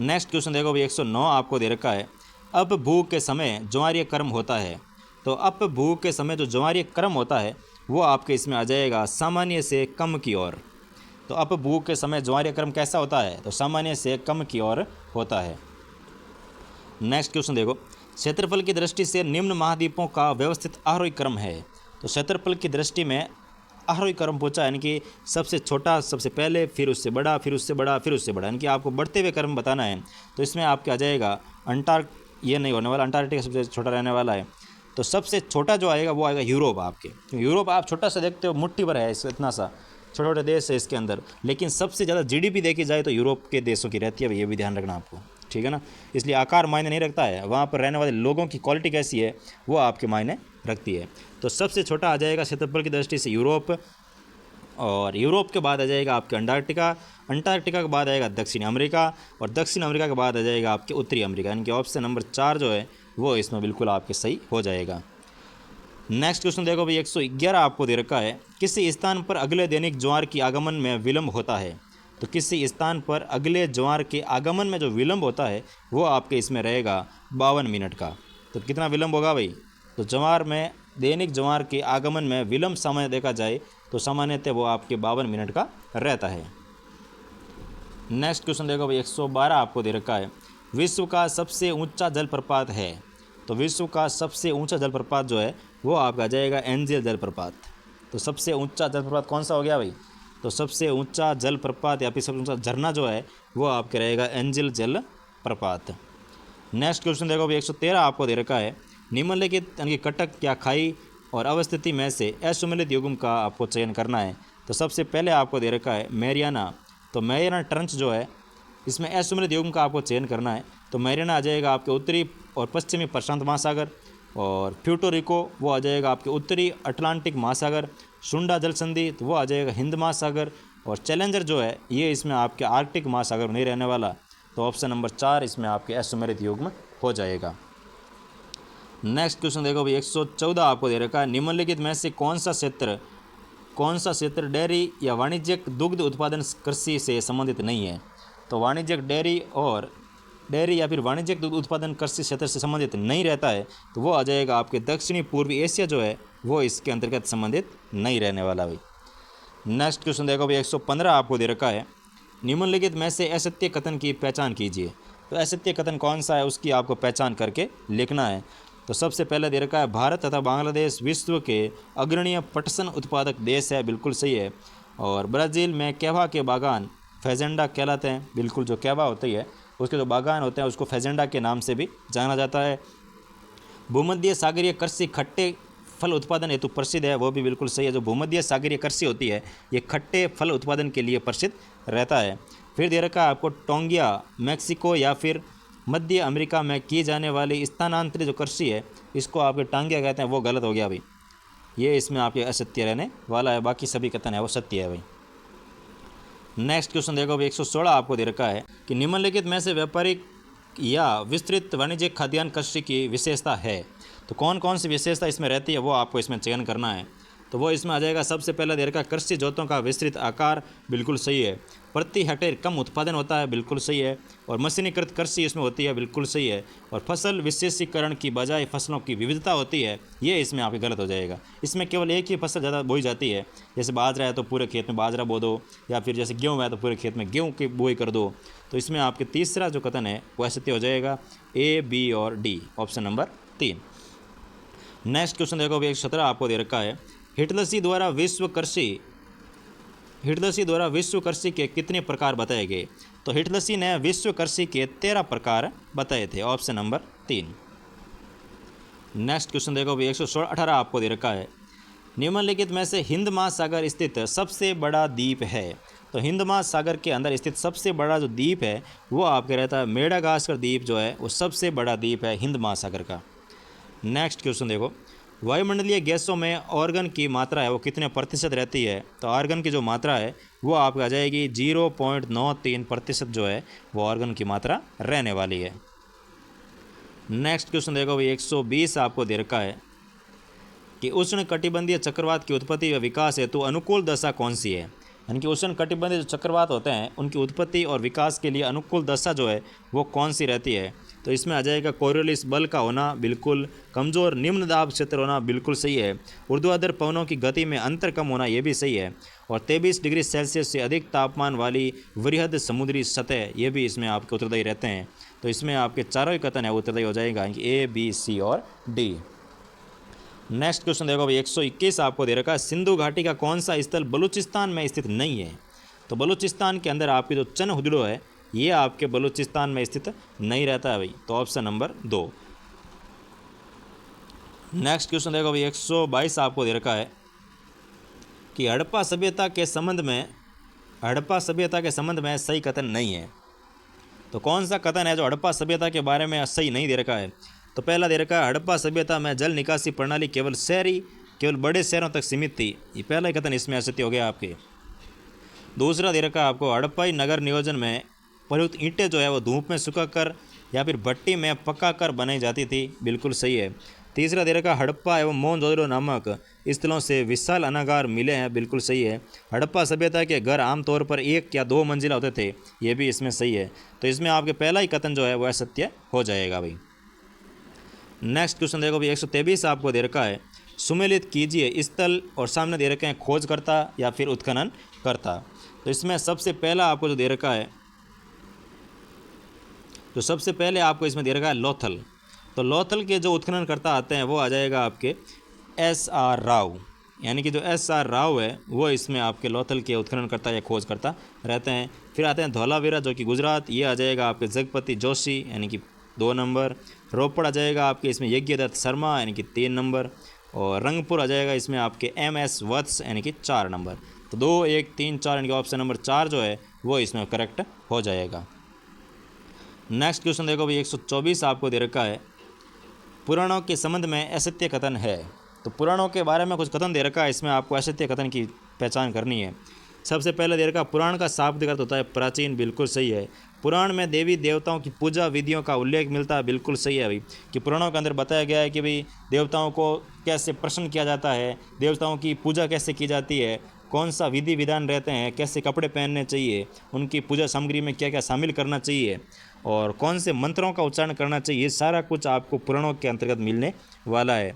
नेक्स्ट क्वेश्चन देखो भाई, 109 आपको दे रखा है अपभू के समय ज्वारीय क्रम होता है। तो अपभू के समय जो ज्वारीय क्रम होता है वो आपके इसमें आ जाएगा सामान्य से कम की ओर। तो अपभू के समय ज्वारीय क्रम कैसा होता है, तो सामान्य से कम की ओर होता है। नेक्स्ट क्वेश्चन देखो, क्षेत्रफल की दृष्टि से निम्न महाद्वीपों का व्यवस्थित आरोही क्रम है। तो क्षेत्रफल की दृष्टि में आरोही क्रम पूछा, यानी कि सबसे छोटा सबसे पहले, फिर उससे बड़ा, फिर उससे बड़ा, फिर उससे बड़ा, यानी कि आपको बढ़ते हुए क्रम बताना है। तो इसमें आपके आ जाएगा ये नहीं होने वाला, अंटार्कटिका सबसे छोटा रहने वाला है। तो सबसे छोटा जो आएगा वो आएगा यूरोप आपके। यूरोप आप छोटा सा देखते हो, मुट्ठी भर है, इतना सा छोटे छोटे देश है इसके अंदर, लेकिन सबसे ज़्यादा जीडीपी देखी जाए तो यूरोप के देशों की रहती है, ये भी ध्यान रखना आपको, ठीक है ना। इसलिए आकार मायने नहीं रखता है, वहाँ पर रहने वाले लोगों की क्वालिटी कैसी है वो आपके मायने रखती है। तो सबसे छोटा आ जाएगा क्षेत्रफल की दृष्टि से यूरोप, और यूरोप के बाद आ जाएगा आपके अंटार्कटिका, अंटार्कटिका के बाद आएगा दक्षिण अमेरिका, और दक्षिण अमेरिका के बाद आ जाएगा आपके उत्तरी अमेरिका, यानी कि ऑप्शन नंबर 4 जो है वो इसमें बिल्कुल आपके सही हो जाएगा। नेक्स्ट क्वेश्चन देखो भाई, 111 आपको दे रखा है किसी स्थान पर अगले दैनिक ज्वार की आगमन में विलंब होता है। तो किसी स्थान पर अगले ज्वार के आगमन में जो विलंब होता है वो आपके इसमें रहेगा 52 मिनट का। तो कितना विलंब होगा भाई, तो ज्वार में दैनिक ज्वार के आगमन में विलंब समय देखा जाए तो सामान्यतः वो आपके 52 मिनट का रहता है। नेक्स्ट क्वेश्चन देखो भाई, 112 आपको दे रखा है विश्व का सबसे ऊंचा जलप्रपात है। तो विश्व का सबसे ऊंचा जलप्रपात जो है वो आपका आ जाएगा एंजिल जलप्रपात। तो सबसे ऊंचा जलप्रपात कौन सा हो गया भाई, तो सबसे ऊंचा जलप्रपात या फिर सबसे ऊंचा झरना जो है वो आपके रहेगा एंजिल जलप्रपात। नेक्स्ट क्वेश्चन देखो भाई, 113 आपको दे रखा है निम्नलिखित यानी कि कटक या खाई और अवस्थिति में से असुमेलित युग्म का आपको चयन करना है। तो सबसे पहले आपको दे रखा है मैरियाना। तो मैरियाना ट्रंच जो है इसमें असुमेलित युग्म का आपको चयन करना है। तो मैरियाना आ जाएगा आपके उत्तरी और पश्चिमी प्रशांत महासागर, और प्यूर्टो रिको वो आ जाएगा आपके उत्तरी अटलांटिक महासागर, सुंडा जल संधि तो वो आ जाएगा हिंद महासागर, और चैलेंजर जो है ये इसमें आपके आर्कटिक महासागर नहीं रहने वाला। तो ऑप्शन नंबर 4 इसमें आपके असुमेलित युग्म हो जाएगा। नेक्स्ट क्वेश्चन देखो भाई, 114 आपको दे रखा है निम्नलिखित में से कौन सा क्षेत्र डेयरी या वाणिज्यिक दुग्ध उत्पादन कृषि से संबंधित नहीं है। तो वाणिज्यिक डेयरी या फिर वाणिज्यिक दुग्ध उत्पादन कृषि क्षेत्र से संबंधित नहीं रहता है, तो वो आ जाएगा आपके दक्षिणी पूर्वी एशिया जो है वो इसके अंतर्गत संबंधित नहीं रहने वाला भाई। नेक्स्ट क्वेश्चन देखो भाई, 115 आपको दे रखा है निम्नलिखित में से असत्य कथन की पहचान कीजिए। तो असत्य कथन कौन सा है उसकी आपको पहचान करके लिखना है। तो सबसे पहले दे रखा है भारत तथा बांग्लादेश विश्व के अग्रणीय पटसन उत्पादक देश है, बिल्कुल सही है। और ब्राज़ील में कैवा के बागान फेजेंडा कहलाते हैं, बिल्कुल जो कैवा होती है उसके जो बागान होते हैं उसको फेजेंडा के नाम से भी जाना जाता है। भूमध्य सागरीय कृषि खट्टे फल उत्पादन हेतु प्रसिद्ध है, वो भी बिल्कुल सही है। जो भूमध्य सागरीय कृषि होती है ये खट्टे फल उत्पादन के लिए प्रसिद्ध रहता है। फिर दे रखा है आपको टोंगिया मैक्सिको या फिर मध्य अमेरिका में की जाने वाली स्थानांतरित जो कृषि है इसको आपके टांगिया कहते हैं, वो गलत हो गया भाई, ये इसमें आपके असत्य रहने वाला है, बाकी सभी कथन है वो सत्य है भाई। नेक्स्ट क्वेश्चन देखो भाई 116 आपको दे रखा है कि निम्नलिखित में से व्यापारिक या विस्तृत वाणिज्यिक खाद्यान्न कृषि की विशेषता है, तो कौन कौन सी विशेषता इसमें रहती है वो आपको इसमें चयन करना है। तो वो इसमें आ जाएगा सबसे पहला दे रखा कृषि जोतों का विस्तृत आकार, बिल्कुल सही है। प्रति हेक्टेयर कम उत्पादन होता है, बिल्कुल सही है। और मशीनीकृत कृषि इसमें होती है, बिल्कुल सही है। और फसल विशेषीकरण की बजाय फसलों की विविधता होती है, ये इसमें आपके गलत हो जाएगा। इसमें केवल एक ही फसल ज़्यादा बोई जाती है, जैसे बाजरा है तो पूरे खेत में बाजरा बो दो, या फिर जैसे गेहूँ है तो पूरे खेत में गेहूँ की बुआई कर दो। तो इसमें आपके तीसरा जो कथन है वो असत्य हो जाएगा, ए बी और D, option number 3। Next question देखो भाई 117 आपको दे रखा है हिटलसी द्वारा विश्व कृषि के कितने प्रकार बताए गए, तो हिटलसी ने विश्व कृषि के 13 प्रकार बताए थे, ऑप्शन नंबर 3। नेक्स्ट क्वेश्चन देखो भाई 118 आपको दे रखा है निम्नलिखित में से हिंद महासागर स्थित सबसे बड़ा द्वीप है, तो हिंद महासागर के अंदर स्थित सबसे बड़ा जो द्वीप है वो आपके रहता है मेडागास्कर द्वीप, जो है वो सबसे बड़ा द्वीप है हिंद महासागर का। नेक्स्ट क्वेश्चन देखो वायुमंडलीय गैसों में ऑर्गन की मात्रा है वो कितने प्रतिशत रहती है, तो ऑर्गन की जो मात्रा है वो आपको आ जाएगी 0.93% जो है वो ऑर्गन की मात्रा रहने वाली है। नेक्स्ट क्वेश्चन देखो भाई 120 आपको दे रखा है कि उष्ण कटिबंधीय चक्रवात की उत्पत्ति व विकास हेतु अनुकूल दशा कौन सी है, यानी कि उष्ण कटिबंधीय जो चक्रवात होते हैं उनकी उत्पत्ति और विकास के लिए अनुकूल दशा जो है वो कौन सी रहती है, तो इसमें आ जाएगा कोरियोलिस बल का होना, बिल्कुल। कमज़ोर निम्न दाब क्षेत्र होना, बिल्कुल सही है। ऊर्ध्वाधर पवनों की गति में अंतर कम होना, ये भी सही है। और 23 डिग्री सेल्सियस से अधिक तापमान वाली वृहद समुद्री सतह, ये भी इसमें आपके उत्तरदायी रहते हैं। तो इसमें आपके चारों ही कथन है उत्तरदायी हो जाएगा, ए बी सी और डी। नेक्स्ट क्वेश्चन देखो भाई 121 आपको दे रखा है सिंधु घाटी का कौन सा स्थल बलूचिस्तान में स्थित नहीं है, तो बलूचिस्तान के अंदर आपकी जो चन हुदड़ो है ये आपके बलूचिस्तान में स्थित नहीं रहता है भाई, तो ऑप्शन नंबर 2। नेक्स्ट क्वेश्चन देखो भाई 122 आपको दे रखा है कि हड़प्पा सभ्यता के संबंध में सही कथन नहीं है, तो कौन सा कथन है जो हड़प्पा सभ्यता के बारे में सही नहीं दे रखा है, तो पहला दे रखा है हड़प्पा सभ्यता में जल निकासी प्रणाली केवल बड़े शहरों तक सीमित थी, ये पहला कथन इसमें असत्य हो गया आपके। दूसरा दे रखा है आपको हड़प्पाई नगर नियोजन में प्रयुक्त ईंटें जो है वो धूप में सुखाकर या फिर भट्टी में पकाकर बनाई जाती थी, बिल्कुल सही है। तीसरा दे रखा हड़प्पा एवं मोहनजोदड़ो नामक स्थलों से विशाल अनागार मिले हैं, बिल्कुल सही है। हड़प्पा सभ्यता के घर आमतौर पर 1 या 2 मंजिला होते थे, ये भी इसमें सही है। तो इसमें आपके पहला ही कथन जो है वह सत्य हो जाएगा भाई। नेक्स्ट क्वेश्चन देखो भाई 123 आपको दे रखा है सुमेलित कीजिए स्थल, और सामने दे रखे हैं खोजकर्ता या फिर उत्खनन करता। तो इसमें सबसे पहला आपको जो दे रखा है, तो सबसे पहले आपको इसमें दे रखा है लोथल। तो लोथल के जो उत्खनन करता आते हैं वो आ जाएगा आपके SR राव, यानी कि जो SR राव है वो इसमें आपके लोथल के उत्खनन करता या खोज करता रहते हैं। फिर आते हैं धौलावीरा जो कि गुजरात, ये आ जाएगा आपके जगपति जोशी यानी कि 2 नंबर। रोपड़ आ जाएगा आपके इसमें यज्ञदत्त शर्मा यानी कि 3 नंबर। और रंगपुर आ जाएगा इसमें आपके MS वत्स यानी कि 4 नंबर। तो 2, 1, 3, 4 यानी कि ऑप्शन नंबर 4 जो है वो इसमें करेक्ट हो जाएगा। नेक्स्ट क्वेश्चन देखो भाई 124 आपको दे रखा है पुराणों के संबंध में असत्य कथन है, तो पुराणों के बारे में कुछ कथन दे रखा है, इसमें आपको असत्य कथन की पहचान करनी है। सबसे पहले दे रखा पुराण का शाब्दिक अर्थ होता है प्राचीन, बिल्कुल सही है। पुराण में देवी देवताओं की पूजा विधियों का उल्लेख मिलता है, बिल्कुल सही है भाई, कि पुराणों के अंदर बताया गया है कि भाई देवताओं को कैसे प्रसन्न किया जाता है, देवताओं की पूजा कैसे की जाती है, कौन सा विधि विधान रहते हैं, कैसे कपड़े पहनने चाहिए, उनकी पूजा सामग्री में क्या क्या शामिल करना चाहिए और कौन से मंत्रों का उच्चारण करना चाहिए, ये सारा कुछ आपको पुराणों के अंतर्गत मिलने वाला है।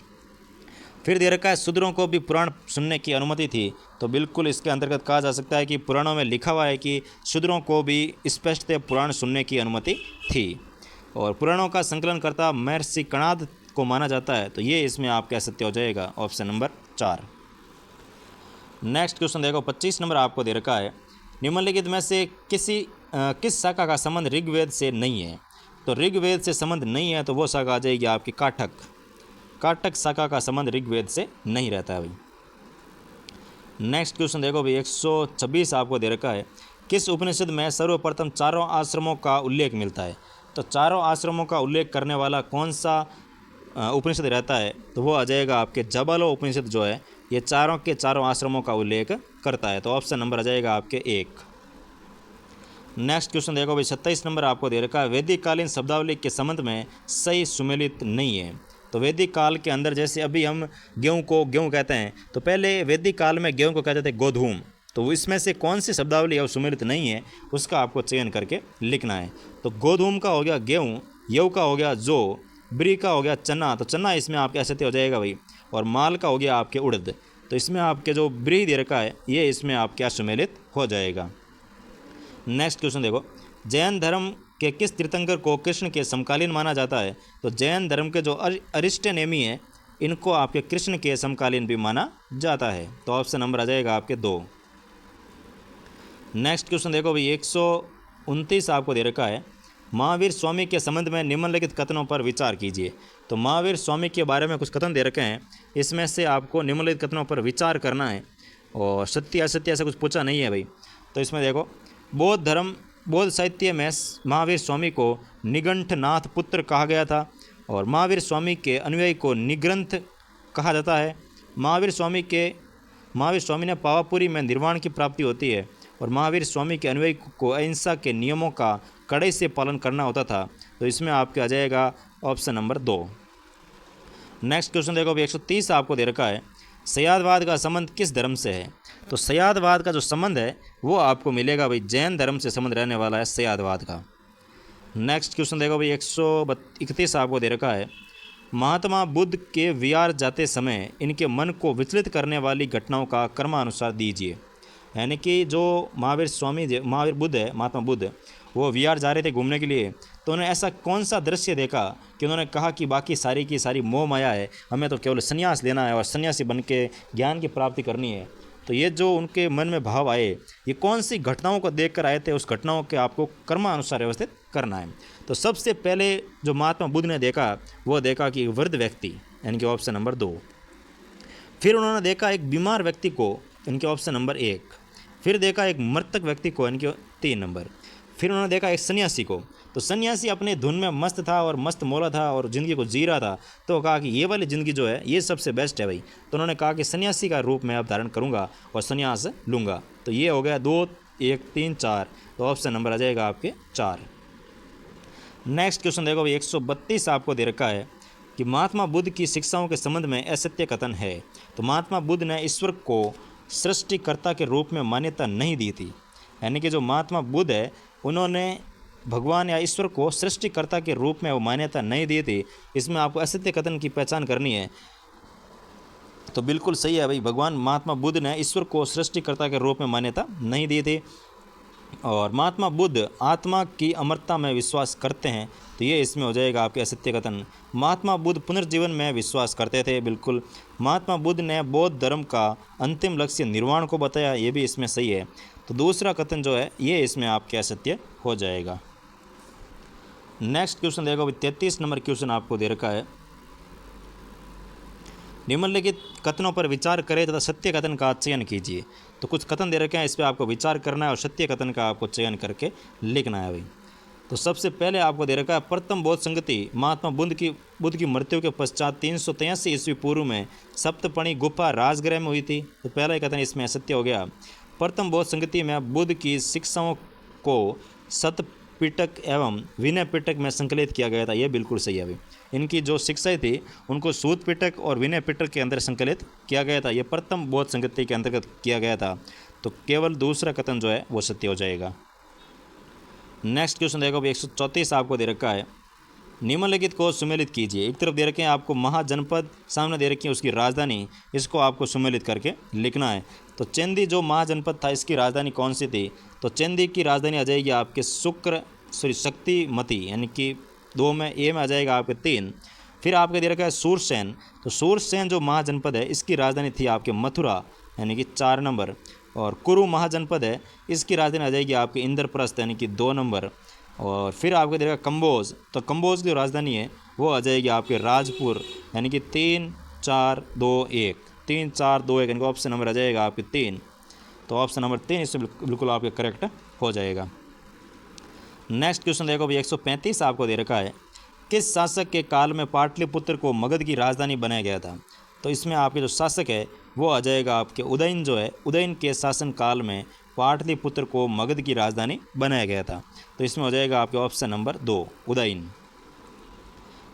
फिर दे रखा है शूद्रों को भी पुराण सुनने की अनुमति थी, तो बिल्कुल इसके अंतर्गत कहा जा सकता है कि पुराणों में लिखा हुआ है कि शूद्रों को भी स्पष्ट पुराण सुनने की अनुमति थी। और पुराणों का संकलन करता महर्षि कणाद को माना जाता है, तो ये इसमें आपका सत्य हो जाएगा ऑप्शन नंबर 4। नेक्स्ट क्वेश्चन देखो 25 नंबर आपको दे रखा है, निम्नलिखित में से किस शाखा का संबंध ऋग्वेद से नहीं है। तो ऋग्वेद से संबंध नहीं है तो वो शाखा आ जाएगी आपकी काठक। काठक शाखा का संबंध ऋग्वेद से नहीं रहता है भाई। नेक्स्ट क्वेश्चन देखो भाई 126 आपको दे रखा है, किस उपनिषद में सर्वप्रथम चारों आश्रमों का उल्लेख मिलता है। तो चारों आश्रमों का उल्लेख करने वाला कौन सा उपनिषद रहता है, तो वो आ जाएगा आपके जबालो उपनिषद जो है, ये चारों के चारों आश्रमों का उल्लेख करता है। तो ऑप्शन नंबर आ जाएगा आपके 1। नेक्स्ट क्वेश्चन देखो भाई 27 नंबर आपको दे रखा है, वैदिक कालीन शब्दावली के संबंध में सही सुमेलित नहीं है। तो वैदिक काल के अंदर जैसे अभी हम गेहूँ को गेहूँ कहते हैं, तो पहले वैदिक काल में गेहूँ को कहते थे गोधूम। तो इसमें से कौन सी शब्दावली है सुमेलित नहीं है, उसका आपको चयन करके लिखना है। तो गोधूम का हो गया गेहूँ, यव का हो गया जौ, ब्री का हो गया चना, तो चना इसमें आपके असत्य हो जाएगा भाई। और माल का हो गया आपके उड़द, तो इसमें आपके जो ब्री दे रखा है ये इसमें आपके सुमेलित हो जाएगा। नेक्स्ट क्वेश्चन देखो, जैन धर्म के किस तीर्थंकर को कृष्ण के समकालीन माना जाता है। तो जैन धर्म के जो अरिष्टनेमी है, इनको आपके कृष्ण के समकालीन भी माना जाता है। तो ऑप्शन नंबर आ जाएगा आपके 2। नेक्स्ट क्वेश्चन देखो भाई 129 आपको दे रखा है, महावीर स्वामी के संबंध में निम्नलिखित कथनों पर विचार कीजिए। तो महावीर स्वामी के बारे में कुछ कथन दे रखे हैं, इसमें से आपको निम्नलिखित कथनों पर विचार करना है और सत्य असत्य ऐसा कुछ पूछा नहीं है भाई। तो इसमें देखो, बौद्ध साहित्य में महावीर स्वामी को निगंठनाथ पुत्र कहा गया था और महावीर स्वामी के अनुयायी को निग्रंथ कहा जाता है। महावीर स्वामी ने पावापुरी में निर्वाण की प्राप्ति होती है और महावीर स्वामी के अनुयायी को अहिंसा के नियमों का कड़ाई से पालन करना होता था। तो इसमें आपके आ जाएगा ऑप्शन नंबर 2। नेक्स्ट क्वेश्चन देखो, 130 आपको दे रखा है, सयादवाद का संबंध किस धर्म से है। तो सयादवाद का जो संबंध है वो आपको मिलेगा भाई जैन धर्म से संबंध रहने वाला है सयादवाद का। नेक्स्ट क्वेश्चन देखो भाई 131 आपको दे रखा है, महात्मा बुद्ध के विहार जाते समय इनके मन को विचलित करने वाली घटनाओं का क्रमानुसार दीजिए। यानी कि जो महावीर बुद्ध है, महात्मा बुद्ध, वो विहार जा रहे थे घूमने के लिए, तो उन्होंने ऐसा कौन सा दृश्य देखा कि उन्होंने कहा कि बाकी सारी की सारी मोह माया है, हमें तो केवल संन्यास लेना है और सन्यासी बन के ज्ञान की प्राप्ति करनी है। तो ये जो उनके मन में भाव आए, ये कौन सी घटनाओं को देखकर आए थे, उस घटनाओं के आपको कर्मानुसार व्यवस्थित करना है। तो सबसे पहले जो महात्मा बुद्ध ने देखा, वो देखा कि एक वृद्ध व्यक्ति, यानी कि ऑप्शन नंबर 2। फिर उन्होंने देखा एक बीमार व्यक्ति को, इनके ऑप्शन नंबर 1। फिर देखा एक मृतक व्यक्ति को, इनके 3 नंबर। फिर उन्होंने देखा एक सन्यासी को। तो सन्यासी अपने धुन में मस्त था और मस्त मौला था और ज़िंदगी को जी रहा था, तो कहा कि ये वाली ज़िंदगी जो है ये सबसे बेस्ट है भाई। तो उन्होंने कहा कि सन्यासी का रूप मैं अब धारण करूँगा और सन्यास लूँगा। तो ये हो गया 2, 1, 3, 4। तो ऑप्शन नंबर आ जाएगा आपके 4। नेक्स्ट क्वेश्चन देखो भाई 132 आपको दे रखा है कि महात्मा बुद्ध की शिक्षाओं के संबंध में असत्य कथन है। तो महात्मा बुद्ध ने ईश्वर को सृष्टिकर्ता के रूप में मान्यता नहीं दी थी। यानी कि जो महात्मा बुद्ध है, उन्होंने भगवान या ईश्वर को सृष्टिकर्ता के रूप में वो मान्यता नहीं दी थी। इसमें आपको असत्य कथन की पहचान करनी है। तो बिल्कुल सही है भाई, भगवान महात्मा बुद्ध ने ईश्वर को सृष्टिकर्ता के रूप में मान्यता नहीं दी थी। और महात्मा बुद्ध आत्मा की अमरता में विश्वास करते हैं, तो ये इसमें हो जाएगा आपके असत्य कथन। महात्मा बुद्ध पुनर्जीवन में विश्वास करते थे, बिल्कुल। महात्मा बुद्ध ने बौद्ध धर्म का अंतिम लक्ष्य निर्वाण को बताया, ये भी इसमें सही है। तो दूसरा कथन जो है ये इसमें आपके असत्य हो जाएगा। नेक्स्ट क्वेश्चन देखो, 33 नंबर क्वेश्चन आपको दे रखा है, निम्नलिखित कथनों पर विचार करें तथा सत्य कथन का चयन कीजिए। तो कुछ कथन दे रखे हैं, इस पर आपको विचार करना है और सत्य कथन का आपको चयन करके लिखना है भाई। तो सबसे पहले आपको दे रखा है, प्रथम बौद्ध संगति महात्मा बुद्ध की मृत्यु के पश्चात 383 ईस्वी पूर्व में सप्तपणी गुफा राजगृह में हुई थी। तो पहला कथन इसमें असत्य हो गया। प्रथम बौद्ध संगति में बुद्ध की शिक्षाओं को सत पिटक एवं विनय पिटक में संकलित किया गया था, यह बिल्कुल सही है भाई। इनकी जो शिक्षाएं थी उनको सूत पिटक और विनय पिटक के अंदर संकलित किया गया था, यह प्रथम बौद्ध संगति के अंतर्गत किया गया था। तो केवल दूसरा कथन जो है वो सत्य हो जाएगा। नेक्स्ट क्वेश्चन देखो, 134 आपको दे रखा है, निम्नलिखित को सुमेलित कीजिए। एक तरफ दे रखे हैं आपको महाजनपद, सामने दे रखी है उसकी राजधानी, इसको आपको सुमेलित करके लिखना है। तो चेंदी जो महाजनपद था, इसकी राजधानी कौन सी थी। तो चेंदी की राजधानी आ जाएगी आपके शक्तिमती, यानी कि 2 में, ए में आ जाएगा आपके 3। फिर आपके दे रखा है सूरसेन, तो सूरसेन जो महाजनपद है इसकी राजधानी थी आपके मथुरा यानी कि 4 नंबर। और कुरु महाजनपद है, इसकी राजधानी आ जाएगी आपकी इंद्रप्रस्थ यानी कि 2 नंबर। और फिर आपके दे रखा है कंबोज, तो कंबोज की जो राजधानी है वो आ जाएगी आपके राजपुर यानी कि 3 4 2 1, 3 4 2 1 यानी कि ऑप्शन नंबर आ जाएगा आपके 3। तो ऑप्शन नंबर 3 इससे बिल्कुल आपके करेक्ट हो जाएगा। नेक्स्ट क्वेश्चन देखो भाई 135 आपको दे रखा है, किस शासक के काल में पाटलिपुत्र को मगध की राजधानी बनाया गया था? तो इसमें आपके जो शासक है वो आ जाएगा आपके उदयन जो है, उदयन के शासन काल में पाटलिपुत्र को मगध की राजधानी बनाया गया था। तो इसमें हो जाएगा आपके option number 2 Udayan.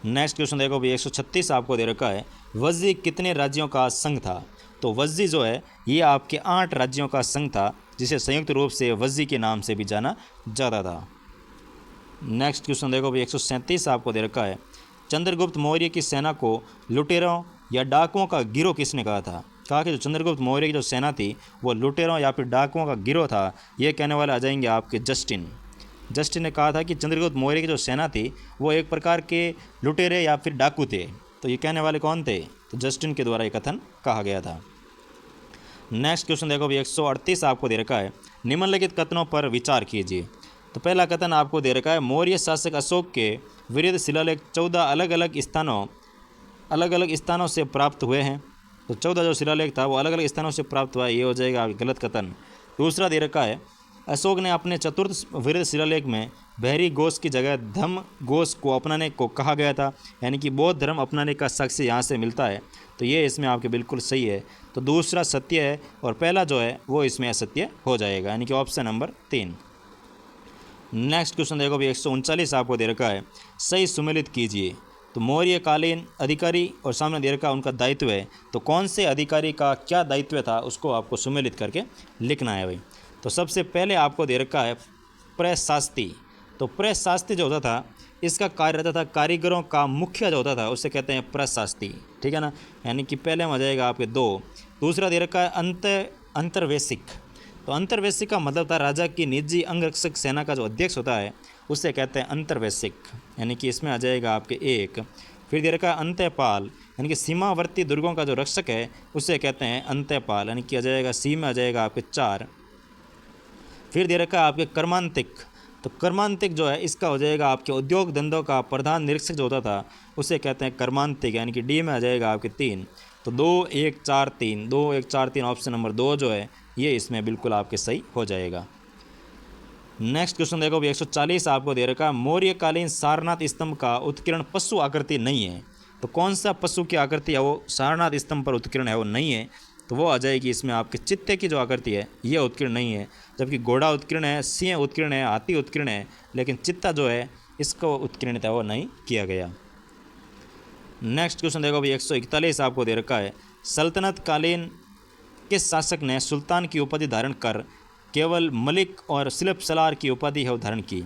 Next question देखो भाई 136 आपको दे रखा है, वज्जी कितने राज्यों का संघ था? तो वज्जी जो है ये आपके 8 राज्यों का संघ था, जिसे संयुक्त रूप से वज्जी के नाम से भी जाना जाता था। नेक्स्ट क्वेश्चन देखो भाई 137 आपको दे रखा है, चंद्रगुप्त मौर्य की सेना को लुटेरों या डाकुओं का गिरोह किसने कहा था? कहा कि जो चंद्रगुप्त मौर्य की जो सेना थी वो लुटेरों या फिर डाकुओं का गिरोह था। ये कहने वाले आ जाएंगे आपके जस्टिन ने कहा था कि चंद्रगुप्त मौर्य की जो सेना थी वो एक प्रकार के लुटेरे या फिर डाकू थे। तो ये कहने वाले कौन थे? तो जस्टिन के द्वारा ये कथन कहा गया था। नेक्स्ट क्वेश्चन देखो भाई 138 आपको दे रखा है, निम्नलिखित कथनों पर विचार कीजिए। तो पहला कथन आपको दे रखा है, मौर्य शासक अशोक के विरुद्ध शिलालेख 14 अलग अलग स्थानों से प्राप्त हुए हैं। तो 14 जो शिलालेख था वो अलग अलग स्थानों से प्राप्त हुआ है, ये हो जाएगा गलत कथन। दूसरा दे रखा है, अशोक ने अपने चतुर्थ विरुद्ध शिलालेख में बहरी घोष की जगह धम्म घोष को अपनाने को कहा गया था, यानी कि बौद्ध धर्म अपनाने का साक्ष्य यहाँ से मिलता है। तो ये इसमें आपके बिल्कुल सही है। तो दूसरा सत्य है और पहला जो है वो इसमें असत्य हो जाएगा, यानी कि ऑप्शन नंबर 3। नेक्स्ट क्वेश्चन देखो भाई 139 आपको दे रखा है, सही सुमेलित कीजिए। तो मौर्यकालीन अधिकारी और सामने दे रखा उनका दायित्व है, तो कौन से अधिकारी का क्या दायित्व था उसको आपको सुमेलित करके लिखना है भाई। तो सबसे पहले आपको दे रखा है प्रशास्त्री। तो प्रशास्त्री जो होता था इसका कार्य रहता था कारीगरों का मुखिया जो होता था उसे कहते हैं प्रशास्त्री, ठीक है ना, यानी कि पहले में आ जाएगा आपके 2। दूसरा दे रखा है अंतर्वेशिक। तो अंतर्वेशिक का मतलब था राजा की निजी अंगरक्षक सेना का जो अध्यक्ष होता है उसे कहते हैं अंतर्वेशिक, यानी कि इसमें आ जाएगा आपके 1। फिर दे रखा है अंत्यपाल, यानी कि सीमावर्ती दुर्गों का जो रक्षक है उसे कहते हैं अंत्यपाल, यानी कि आ जाएगा सी में आ जाएगा आपके 4। फिर दे रखा है आपके कर्मांतिक। तो कर्मांतिक जो है इसका हो जाएगा आपके उद्योग धंधों का प्रधान निरीक्षक जो होता था उसे कहते हैं कर्मांतिक, यानी कि डी में आ जाएगा आपके 3। तो 2 1 4 3, 2 1 4 3 ऑप्शन नंबर 2 जो है ये इसमें बिल्कुल आपके सही हो जाएगा। नेक्स्ट क्वेश्चन देखो 140 आपको दे रखा है, मौर्यकालीन सारनाथ स्तंभ का उत्कीर्ण पशु आकृति नहीं है। तो कौन सा पशु की आकृति है वो सारनाथ स्तंभ पर उत्कीर्ण है वो नहीं है, तो वो आ जाएगी इसमें आपके चित्ते की जो आकृति है ये उत्कीर्ण नहीं है। जबकि घोड़ा उत्कीर्ण है, सिंह उत्कीर्ण है, हाथी उत्कीर्ण है, लेकिन चित्ता जो है इसको उत्कीर्ण था वो नहीं किया गया। नेक्स्ट क्वेश्चन देखो भाई 141 आपको दे रखा है, सल्तनत कालीन किस शासक ने सुल्तान की उपाधि धारण कर केवल मलिक और शिल्प सलार की उपाधि है धारण की?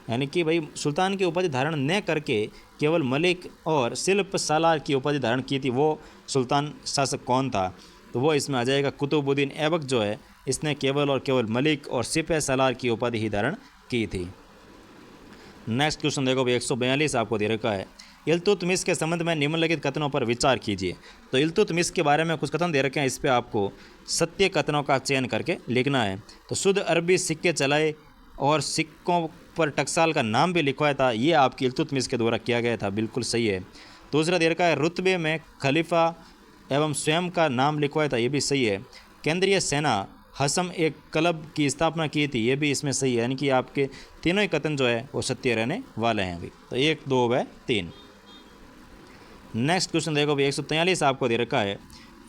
यानी कि भाई सुल्तान की उपाधि धारण न करके केवल मलिक और शिल्प सलार की उपाधि धारण की थी, वो सुल्तान शासक कौन था? तो वो इसमें आ जाएगा कुतुबुद्दीन ऐबक जो है इसने केवल और केवल मलिक और शिल्प सलार की उपाधि ही धारण की थी। नेक्स्ट क्वेश्चन देखो भाई 142 आपको दे रखा है, इल्तुतमिश के संबंध में निम्नलिखित कथनों पर विचार कीजिए। तो इल्तुतमिश के बारे में कुछ कथन दे रखे हैं, इस पर आपको सत्य कथनों का चयन करके लिखना है। तो शुद्ध अरबी सिक्के चलाए और सिक्कों पर टकसाल का नाम भी लिखवाया था, ये आपकी इल्तुतमिश के द्वारा किया गया था, बिल्कुल सही है। दूसरा दे रखा है रुतबे में खलीफा एवं स्वयं का नाम लिखवाया था, ये भी सही है। केंद्रीय सेना हसम एक क्लब की स्थापना की थी, ये भी इसमें सही है, यानी कि आपके तीनों ही कथन जो है वो सत्य रहने वाले हैं अभी। तो 1 2 व 3। नेक्स्ट क्वेश्चन देखो भाई 143 आपको दे रखा है,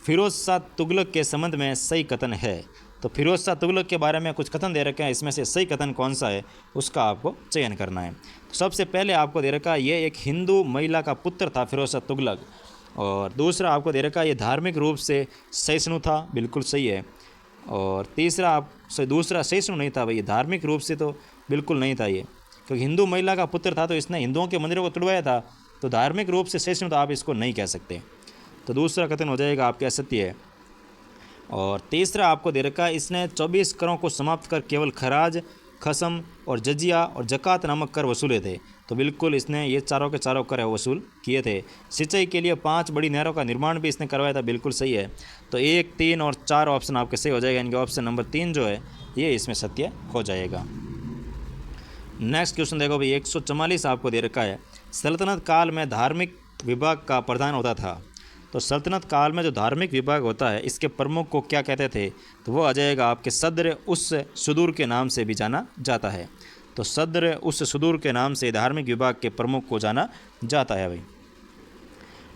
फिरोज शाह तुगलक के संबंध में सही कथन है। तो फिरोज शाह तुगलक के बारे में कुछ कथन दे रखे हैं, इसमें से सही कथन कौन सा है उसका आपको चयन करना है। तो सबसे पहले आपको दे रखा है ये एक हिंदू महिला का पुत्र था फिरोज शाह तुगलक। और दूसरा आपको दे रखा है ये धार्मिक रूप से सहिष्णु था, बिल्कुल सही है। और तीसरा दूसरा सहिष्णु नहीं था भाई, धार्मिक रूप से तो बिल्कुल नहीं था ये, क्योंकि हिंदू महिला का पुत्र था तो इसने हिंदुओं के मंदिरों को तुड़वाया था, तो धार्मिक रूप से सहिष्णु तो आप इसको नहीं कह सकते। तो दूसरा कथन हो जाएगा आपके असत्य है। और तीसरा आपको दे रखा है इसने 24 करों को समाप्त कर केवल खराज खसम और जजिया और जक़ात नामक कर वसूले थे। तो बिल्कुल इसने ये चारों के चारों कर वसूल किए थे। सिंचाई के लिए 5 बड़ी नहरों का निर्माण भी इसने करवाया था। बिल्कुल सही है। तो 1, 3 और 4 ऑप्शन आपके सही हो जाएगा, यानी कि ऑप्शन नंबर 3 जो है ये इसमें सत्य हो जाएगा। नेक्स्ट क्वेश्चन देखो भाई, 144 आपको दे रखा है। सल्तनत काल में धार्मिक विभाग का प्रधान होता था। तो सल्तनत काल में जो धार्मिक विभाग होता है इसके प्रमुख को क्या कहते थे? तो वो आ जाएगा आपके सद्र उस सुदूर के नाम से भी जाना जाता है। तो सद्र उस सुदूर के नाम से धार्मिक विभाग के प्रमुख को जाना जाता है भाई।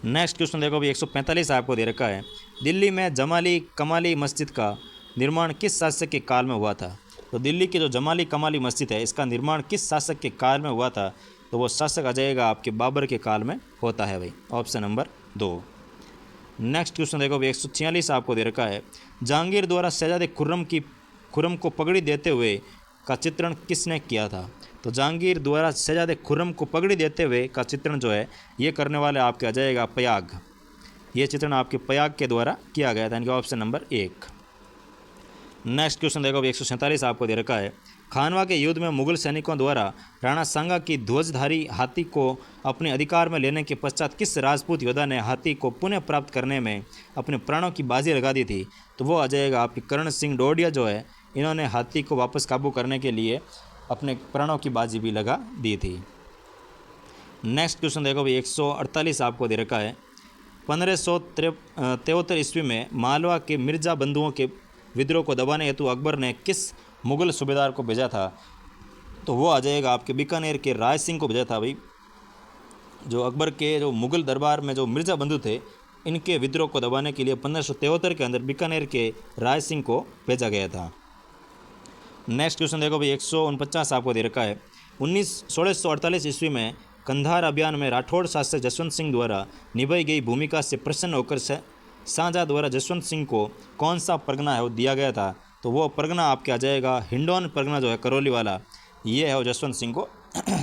नेक्स्ट क्वेश्चन देखो भाई, 145 आपको दे रखा है। दिल्ली में जमाली कमाली मस्जिद का निर्माण किस शासक के काल में हुआ था? तो दिल्ली की जो जमाली कमाली मस्जिद है इसका निर्माण किस शासक के काल में हुआ था? तो वो शासक आ जाएगा आपके बाबर के काल में होता है भाई, ऑप्शन नंबर 2। नेक्स्ट क्वेश्चन देखो भाई, 146 आपको दे रखा है। जहांगीर द्वारा शहजादे खुर्रम को पगड़ी देते हुए का चित्रण किसने किया था? तो जहांगीर द्वारा शहजादे खुर्रम को पगड़ी देते हुए का चित्रण जो है ये करने वाले आपके आ जाएगा पयाग। ये चित्रण आपके पयाग के द्वारा किया गया था, यानी कि ऑप्शन नंबर 1। नेक्स्ट क्वेश्चन देखो, 147 आपको दे रखा है। खानवा के युद्ध में मुगल सैनिकों द्वारा राणा सांगा की ध्वजधारी हाथी को अपने अधिकार में लेने के पश्चात किस राजपूत योद्धा ने हाथी को पुनः प्राप्त करने में अपने प्राणों की बाजी लगा दी थी? तो वो आ जाएगा आपकी कर्ण सिंह डोडिया जो है, इन्होंने हाथी को वापस काबू करने के लिए अपने प्राणों की बाजी भी लगा दी थी। नेक्स्ट क्वेश्चन देखो भाई, 148 आपको दे रखा है। 1573 ईस्वी में मालवा के मिर्जा बंधुओं के विद्रोह को दबाने हेतु अकबर ने किस मुगल सूबेदार को भेजा था? तो वो आ जाएगा आपके बीकानेर के राय सिंह को भेजा था भाई। जो अकबर के जो मुगल दरबार में जो मिर्जा बंधु थे इनके विद्रोह को दबाने के लिए 1573 के अंदर बीकानेर के राय सिंह को भेजा गया था। नेक्स्ट क्वेश्चन देखो भाई, 149 आपको दे रखा है। 1648 ईस्वी में कंधार अभियान में राठौड़ शासक जसवंत सिंह द्वारा निभाई गई भूमिका से प्रसन्न होकर शाहजहाँ द्वारा जसवंत सिंह को कौन सा परगना है वो दिया गया था? तो वो परगना आपके आ जाएगा हिंडौन परगना जो है करौली वाला, ये है वो जसवंत सिंह को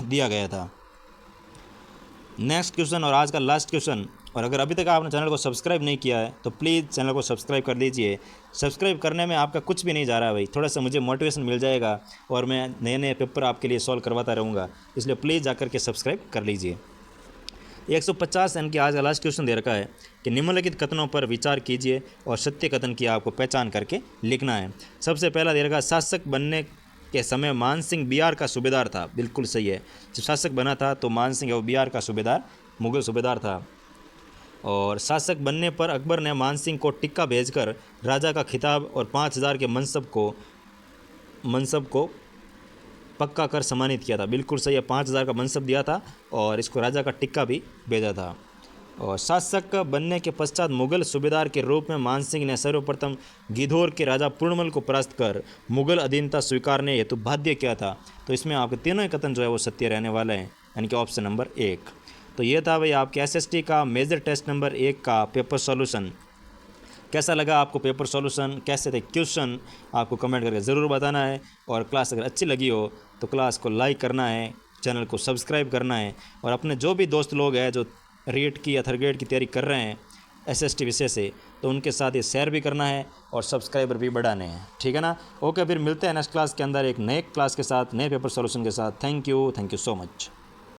दिया गया था। नेक्स्ट क्वेश्चन और आज का लास्ट क्वेश्चन, और अगर अभी तक आपने चैनल को सब्सक्राइब नहीं किया है तो प्लीज़ चैनल को सब्सक्राइब कर लीजिए। सब्सक्राइब करने में आपका कुछ भी नहीं जा रहा है भाई, थोड़ा सा मुझे मोटिवेशन मिल जाएगा और मैं नए नए पेपर आपके लिए सॉल्व करवाता रहूँगा, इसलिए प्लीज़ जाकर के सब्सक्राइब कर लीजिए। 150 यानी कि आज का लास्ट क्वेश्चन दे रखा है कि निम्नलिखित कथनों पर विचार कीजिए और सत्य कथन की आपको पहचान करके लिखना है। सबसे पहला दे रखा, शासक बनने के समय मान सिंह बिहार का सूबेदार था। बिल्कुल सही है, जब शासक बना था तो मान सिंह वो बिहार का सूबेदार मुगल सूबेदार था। और शासक बनने पर अकबर ने मान सिंह को टिक्का भेजकर राजा का खिताब और 5000 के मनसब को पक्का कर सम्मानित किया था। बिल्कुल सही है, 5000 का मनसब दिया था और इसको राजा का टिक्का भी भेजा था। और शासक बनने के पश्चात मुगल सूबेदार के रूप में मान सिंह ने सर्वप्रथम गिद्धौर के राजा पूर्णमल को परास्त कर मुगल अधीनता स्वीकारने हेतु बाध्य किया था। तो इसमें आपके तीनों ही कथन जो है वो सत्य रहने वाले हैं, यानी कि ऑप्शन नंबर 1। तो ये था भाई आपके SST का मेजर टेस्ट नंबर 1 का पेपर सॉल्यूशन। कैसा लगा आपको पेपर सॉल्यूशन, कैसे थे क्वेश्चन, आपको कमेंट करके ज़रूर बताना है। और क्लास अगर अच्छी लगी हो तो क्लास को लाइक करना है, चैनल को सब्सक्राइब करना है और अपने जो भी दोस्त लोग हैं जो रीट की या थर्ड ग्रेड की तैयारी कर रहे हैं SST विषय से, तो उनके साथ ये शेयर भी करना है और सब्सक्राइबर भी बढ़ाने हैं, ठीक है ना। ओके, फिर मिलते हैं नेक्स्ट क्लास के अंदर एक नए क्लास के साथ, नए पेपर सॉल्यूशन के साथ। Thank you so much.